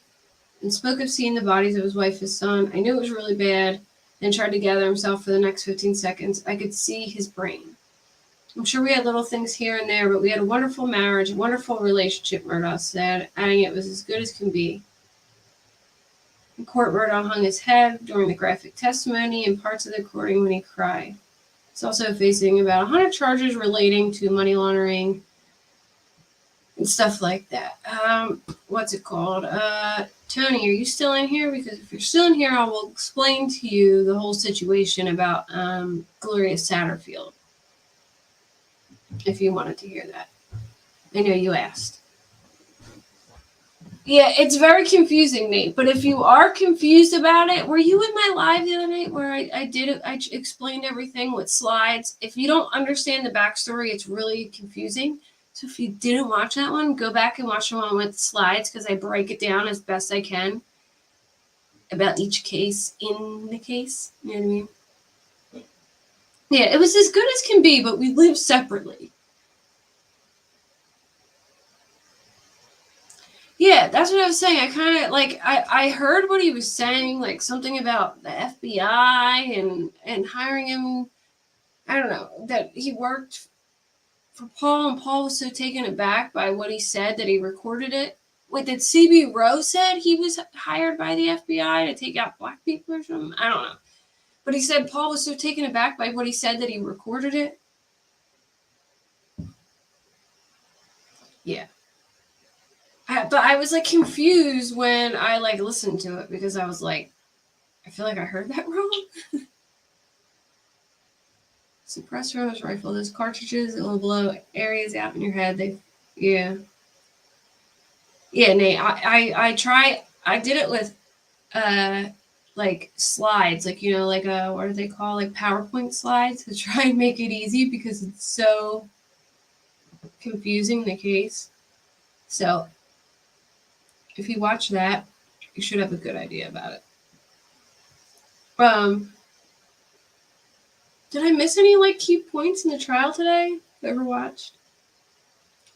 and spoke of seeing the bodies of his wife and son. I knew it was really bad, then tried to gather himself for the next 15 seconds. I could see his brain. I'm sure we had little things here and there, but we had a wonderful marriage, a wonderful relationship, Murdaugh said, adding it was as good as can be. In court, Murdaugh hung his head during the graphic testimony and parts of the recording when he cried. He's also facing about 100 charges relating to money laundering and stuff like that. What's it called? Tony, are you still in here? Because if you're still in here, I will explain to you the whole situation about Gloria Satterfield, if you wanted to hear that. I know you asked. Yeah, it's very confusing, Nate. But if you are confused about it, were you in my live the other night where I explained everything with slides? If you don't understand the backstory, it's really confusing. So if you didn't watch that one, go back and watch the one with slides, because I break it down as best I can about each case in the case. You know what I mean? Yeah, it was as good as can be, but we live separately. Yeah, that's what I was saying. I kind of like I heard what he was saying, like something about the FBI and hiring him. I don't know, that he worked for Paul, and Paul was so taken aback by what he said that he recorded it. Wait, did CB Rowe said he was hired by the FBI to take out black people or something? I don't know. But he said Paul was so taken aback by what he said that he recorded it. Yeah. But I was like confused when I like listened to it because I was like, I feel like I heard that wrong. Suppressor on his rifle. Those cartridges, it will blow areas out in your head. Yeah. Yeah, Nate. I did it with like slides, like like what are they called? Like PowerPoint slides to try and make it easy because it's so confusing the case. So if you watch that, you should have a good idea about it. Did I miss any like key points in the trial today? Ever watched?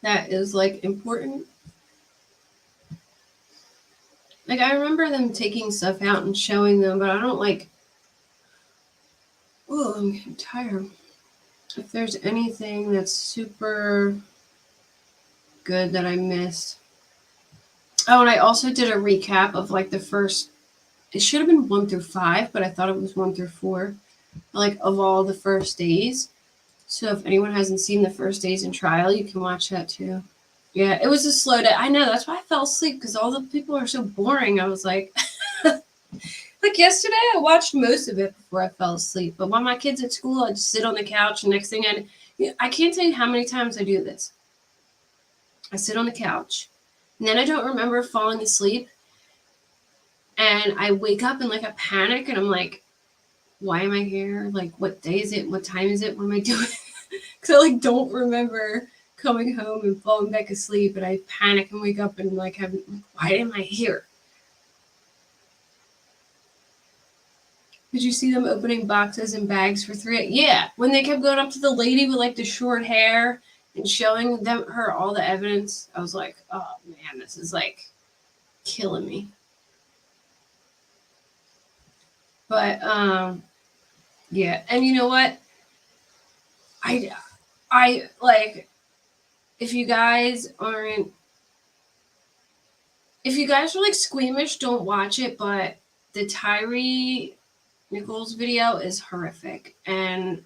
That is like important. Like I remember them taking stuff out and showing them, but I don't like. Oh, I'm getting tired. If there's anything that's super good that I missed. Oh, and I also did a recap of like the first. It should have been 1 through 5, but I thought it was 1 through 4. Like of all the first days. So if anyone hasn't seen the first days in trial, you can watch that too. Yeah, it was a slow day. I know, that's why I fell asleep because all the people are so boring. I was like, like yesterday, I watched most of it before I fell asleep. But when my kids at school, I just sit on the couch. And next thing I can't tell you how many times I do this. I sit on the couch, and then I don't remember falling asleep. And I wake up in like a panic, and I'm like, why am I here? Like, what day is it? What time is it? What am I doing? Because I like don't remember coming home and falling back asleep, and I panic and wake up and like why am I here? Did you see them opening boxes and bags for $3? Yeah, when they kept going up to the lady with like the short hair and showing her all the evidence, I was like, oh man, this is like killing me. But yeah, and you know what? I like if you guys are like squeamish, don't watch it, but the Tyree Nichols video is horrific, and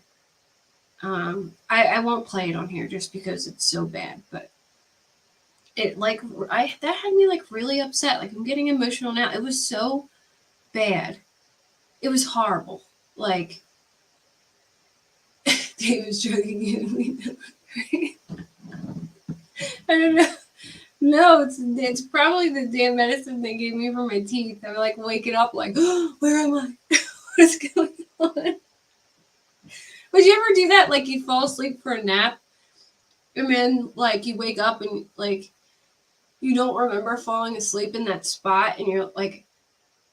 I won't play it on here just because it's so bad, but it like that had me like really upset. Like I'm getting emotional now. It was so bad. It was horrible. Like Dave was joking in. I don't know. No, it's probably the damn medicine they gave me for my teeth. I'm like waking up like, oh, where am I? What is going on? Would you ever do that? Like you fall asleep for a nap, and then like you wake up and like you don't remember falling asleep in that spot, and you're like,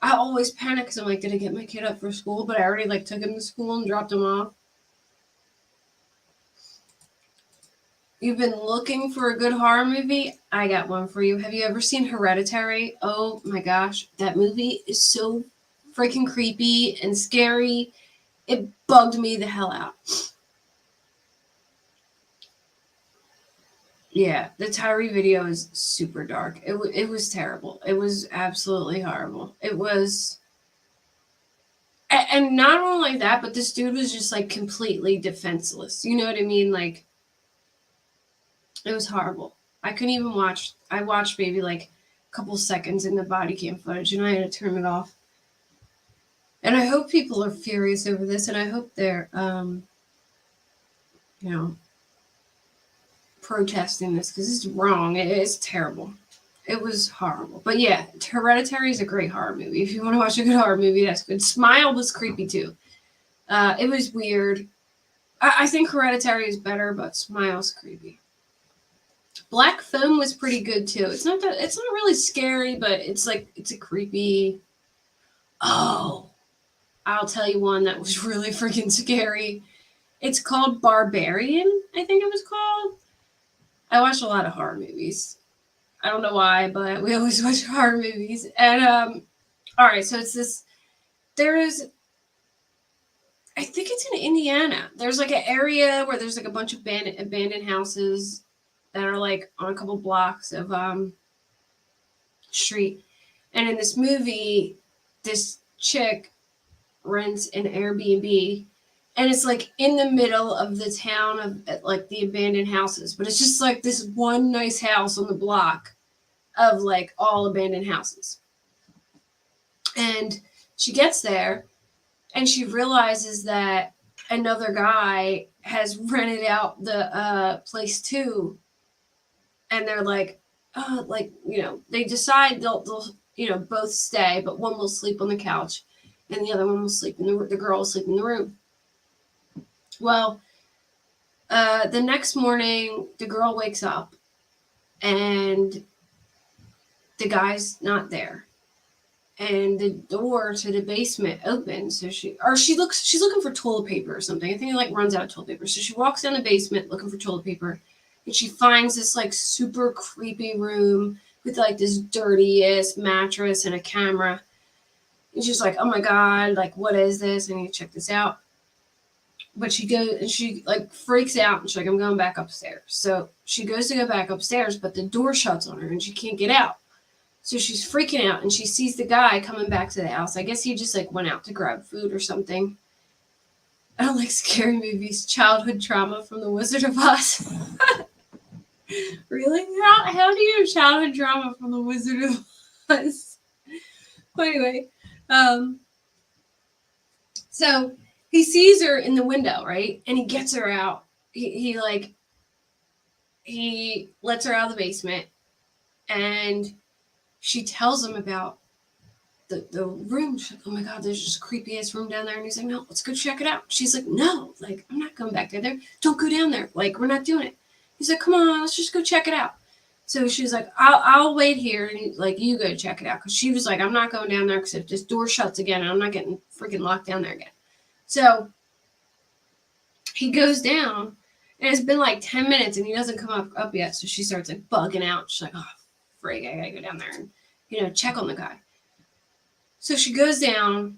I always panic because I'm like, did I get my kid up for school? But I already like took him to school and dropped him off. You've been looking for a good horror movie? I got one for you. Have you ever seen Hereditary? Oh my gosh, that movie is so freaking creepy and scary. It bugged me the hell out. Yeah, the Tyree video is super dark. It was terrible. It was absolutely horrible. It was, and not only that, but this dude was just like completely defenseless. You know what I mean? Like, it was horrible. I couldn't even watch. I watched maybe like a couple seconds in the body cam footage, and I had to turn it off. And I hope people are furious over this, and I hope they're, protesting this because it's wrong. It's terrible. It was horrible. But yeah, Hereditary is a great horror movie. If you want to watch a good horror movie, that's good. Smile was creepy too. It was weird. I think Hereditary is better, but Smile's creepy. Black Phone was pretty good too. It's not really scary, but it's a creepy. Oh, I'll tell you one that was really freaking scary. It's called Barbarian, I think it was called. I watch a lot of horror movies. I don't know why, but we always watch horror movies. And all right, so it's this. There's, I think it's in Indiana. There's like an area where there's like a bunch of abandoned houses that are like on a couple blocks of street. And in this movie, this chick rents an Airbnb, and it's like in the middle of the town of like the abandoned houses, but it's just like this one nice house on the block of like all abandoned houses. And she gets there and she realizes that another guy has rented out the place too. And they're like, like, you know, they decide they'll, you know, both stay, but one will sleep on the couch and the other one will sleep in the girl will sleep in the room. Well, the next morning, the girl wakes up and the guy's not there. And the door to the basement opens. So she's looking for toilet paper or something. I think it like runs out of toilet paper. So she walks down the basement looking for toilet paper. And she finds this like super creepy room with like this dirty-ass mattress and a camera. And she's like, oh my God, like, what is this? I need to check this out. But she goes and she like freaks out and she's like, I'm going back upstairs. So she goes to go back upstairs, but the door shuts on her and she can't get out. So she's freaking out and she sees the guy coming back to the house. I guess he just like went out to grab food or something. I don't like scary movies. Childhood trauma from The Wizard of Oz. Really? How do you have childhood trauma from The Wizard of Oz? But anyway, so he sees her in the window, right? And he gets her out. He lets her out of the basement, and she tells him about the room. She's like, oh my God, there's just a creepy ass room down there. And he's like, no, let's go check it out. She's like, no, like, I'm not going back there. Don't go down there. Like, we're not doing it. He's like, come on, let's just go check it out. So she's like, I'll wait here. And he's like, you go check it out. Because she was like, I'm not going down there because if this door shuts again, I'm not getting freaking locked down there again. So he goes down, and it's been like 10 minutes, and he doesn't come up yet. So she starts like bugging out. She's like, oh, frig, I gotta go down there and, you know, check on the guy. So she goes down,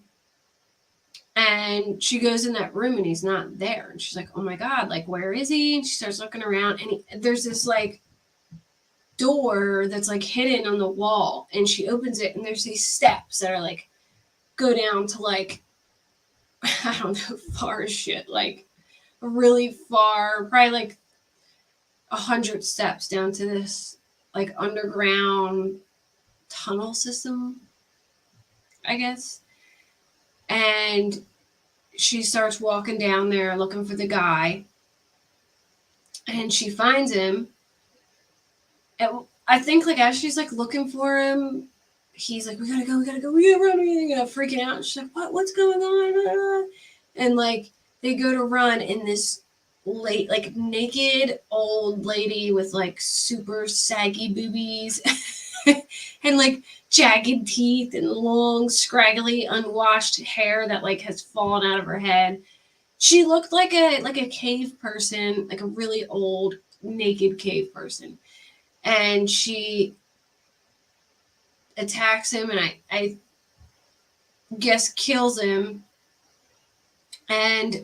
and she goes in that room, and he's not there. And she's like, oh my God, like, where is he? And she starts looking around, and there's this like door that's like hidden on the wall, and she opens it, and there's these steps that are like go down to like, I don't know, far as shit, like really far, probably like 100 steps down to this like underground tunnel system, I guess. And she starts walking down there looking for the guy, and she finds him. And I think like as she's like looking for him, he's like, we gotta go, we gotta run, you know, freaking out. And she's like, what's going on? And like they go to run, in this like naked old lady with like super saggy boobies and like jagged teeth and long, scraggly, unwashed hair that like has fallen out of her head. She looked like a cave person, like a really old naked cave person. And she attacks him, and I guess kills him. And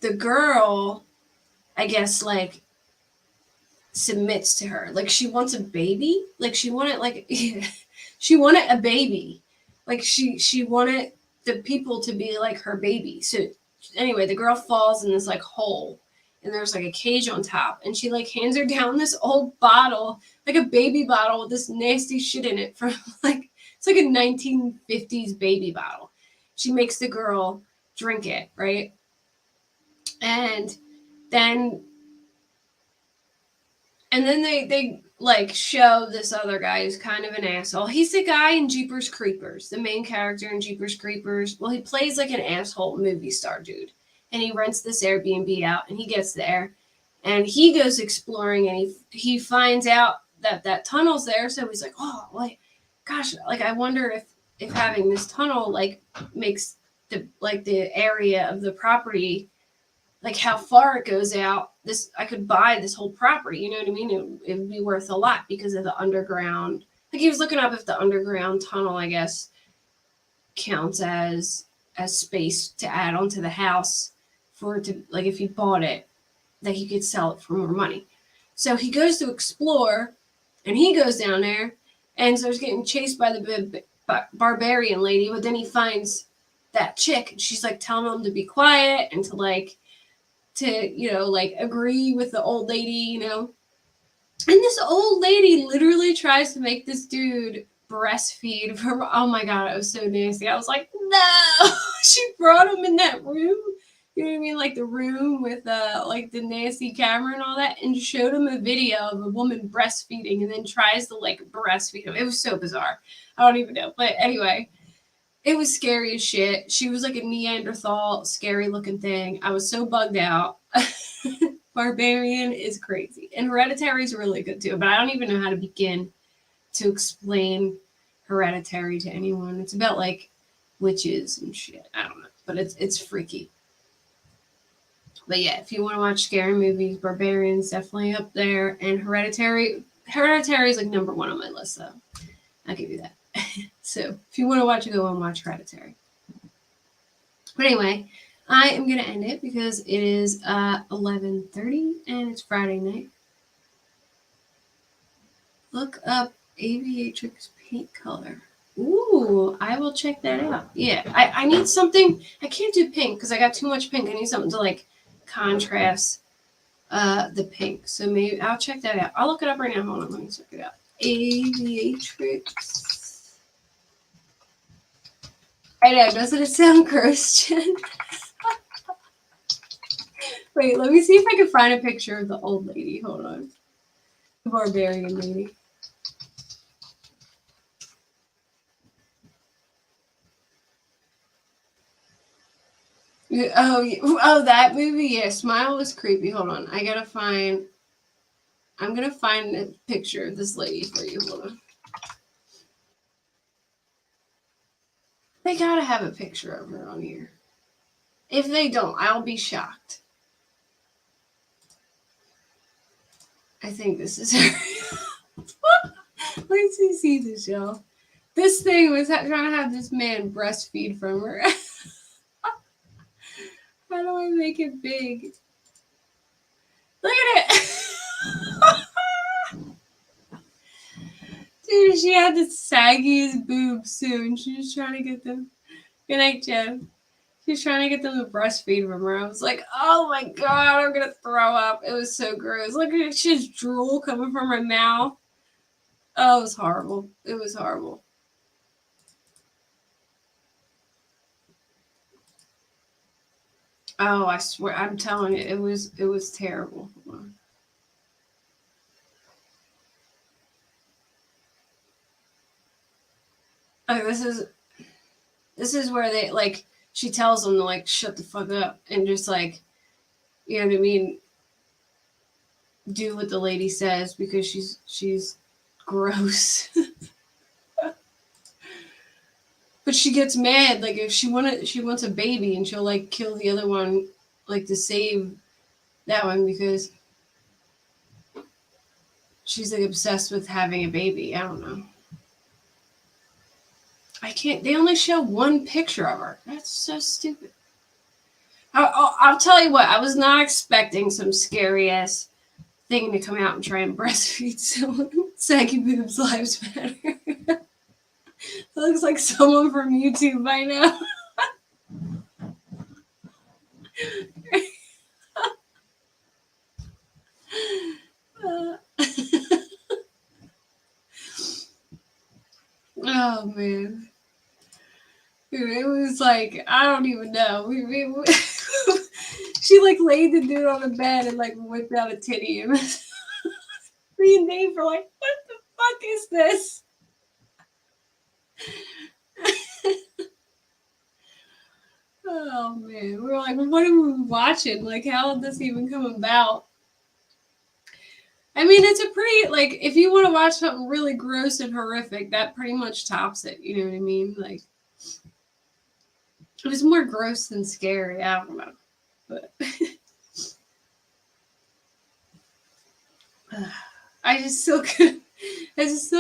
the girl, I guess, like submits to her. Like she wants a baby. Like she wanted like she wanted a baby. Like she wanted the people to be like her baby. So anyway, the girl falls in this like hole, and there's like a cage on top, and she like hands her down this old bottle, like a baby bottle with this nasty shit in it from like, it's like a 1950s baby bottle. She makes the girl drink it, right? And then they like show this other guy who's kind of an asshole. He's the guy in Jeepers Creepers, the main character in Jeepers Creepers. Well, he plays like an asshole movie star dude. And he rents this Airbnb out, and he gets there, and he goes exploring, and he finds out that tunnel's there. So he's like, oh, like, gosh, like I wonder if having this tunnel like makes the area of the property like how far it goes out. This I could buy this whole property. You know what I mean? It would be worth a lot because of the underground. Like he was looking up if the underground tunnel, I guess, counts as space to add onto the house for it to, like, if he bought it, that he could sell it for more money. So he goes to explore, and he goes down there and starts getting chased by the barbarian lady. But then he finds that chick, and she's like telling him to be quiet and to agree with the old lady. And this old lady literally tries to make this dude breastfeed from. Oh my god, it was so nasty. I was like, no. She brought him in that room. You know what I mean? Like the room with like the nasty camera and all that, and showed him a video of a woman breastfeeding, and then tries to like breastfeed him. It was so bizarre. I don't even know. But anyway, it was scary as shit. She was like a Neanderthal, scary looking thing. I was so bugged out. Barbarian is crazy. And Hereditary is really good too, but I don't even know how to begin to explain Hereditary to anyone. It's about like witches and shit. I don't know, but it's freaky. But yeah, if you want to watch scary movies, Barbarian's definitely up there. And Hereditary is like number 1 on my list, though. I'll give you that. So if you want to watch it, go and watch Hereditary. But anyway, I am going to end it because it is 11:30 and it's Friday night. Look up Aviatrix paint color. Ooh, I will check that out. Yeah, I need something. I can't do pink because I got too much pink. I need something to like contrast the pink. So maybe I'll check that out. I'll look it up right now. Hold on, let me check it out. Aviatrix. I know, doesn't it sound gross, Jen? Wait, let me see if I can find a picture of the old lady. Hold on. The barbarian lady. Oh, that movie. Yeah, Smile was creepy. Hold on, I'm gonna find a picture of this lady for you. Hold on. They gotta have a picture of her on here. If they don't, I'll be shocked. I think this is her. Let's see this, y'all. This thing was trying to have this man breastfeed from her. How do I make it big? Look at it! Dude, she had the saggiest boobs too, and she was trying to get them. Good night, Jen. She was trying to get them to breastfeed from her. I was like, oh my god, I'm gonna throw up. It was so gross. Look at it, she has drool coming from her mouth. Oh, it was horrible. It was horrible. Oh, I swear, I'm telling you, it was terrible. Oh, this is where they like she tells them to like shut the fuck up and just like, you know what I mean, do what the lady says because she's gross. But she gets mad, like if she wants a baby and she'll like kill the other one, like to save that one because she's like obsessed with having a baby. I don't know. I can't. They only show one picture of her. That's so stupid. I'll tell you what. I was not expecting some scary ass thing to come out and try and breastfeed someone. Saggy boobs lives matter. It looks like someone from YouTube by now. Oh man. Dude, it was like, I don't even know. She like laid the dude on the bed and like whipped out a titty. And me and Dave were like, what the fuck is this? Oh man. We were like, what are we watching? Like, how did this even come about? I mean, it's a pretty, like, if you want to watch something really gross and horrific, that pretty much tops it. You know what I mean? Like, it was more gross than scary. I don't know. But I just still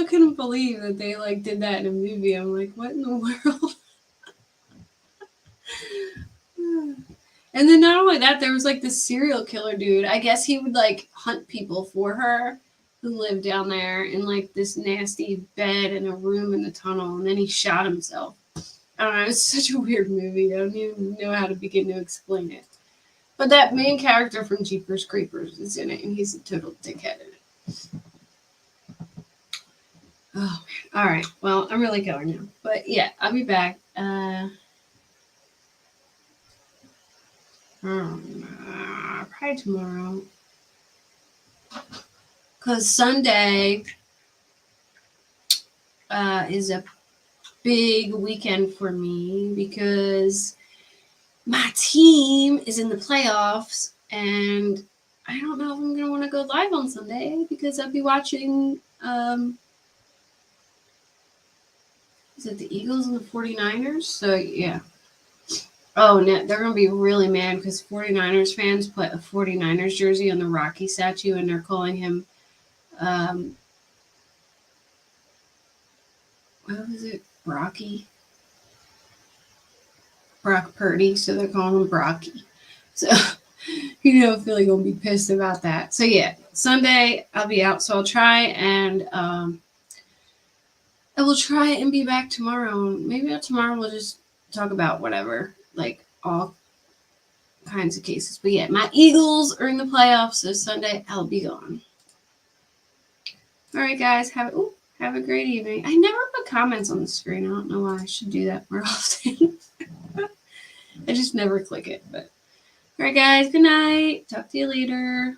couldn't believe that they like did that in a movie. I'm like, what in the world? And then not only that, there was like this serial killer dude. I guess he would like hunt people for her who lived down there in like this nasty bed in a room in the tunnel, and then he shot himself. I don't know. It's such a weird movie. I don't even know how to begin to explain it. But that main character from Jeepers Creepers is in it, and he's a total dickhead in it. Oh, man. All right. Well, I'm really going now. But yeah, I'll be back. Probably tomorrow. Because Sunday is a big weekend for me because my team is in the playoffs, and I don't know if I'm going to want to go live on Sunday because I'll be watching, is it the Eagles and the 49ers? So, yeah. Oh, no, they're going to be really mad because 49ers fans put a 49ers jersey on the Rocky statue, and they're calling him, what was it? Brocky? Brock Purdy, so they're calling him Brocky. So, Philly going to be pissed about that. So, yeah, Sunday I'll be out, so I'll try and, I will try and be back tomorrow. Maybe tomorrow we'll just talk about whatever, like all kinds of cases. But yeah, my Eagles are in the playoffs, so Sunday I'll be gone. All right, guys, have a great evening. I never put comments on the screen. I don't know why. I should do that more often. I just never click it. But all right, guys, good night. Talk to you later.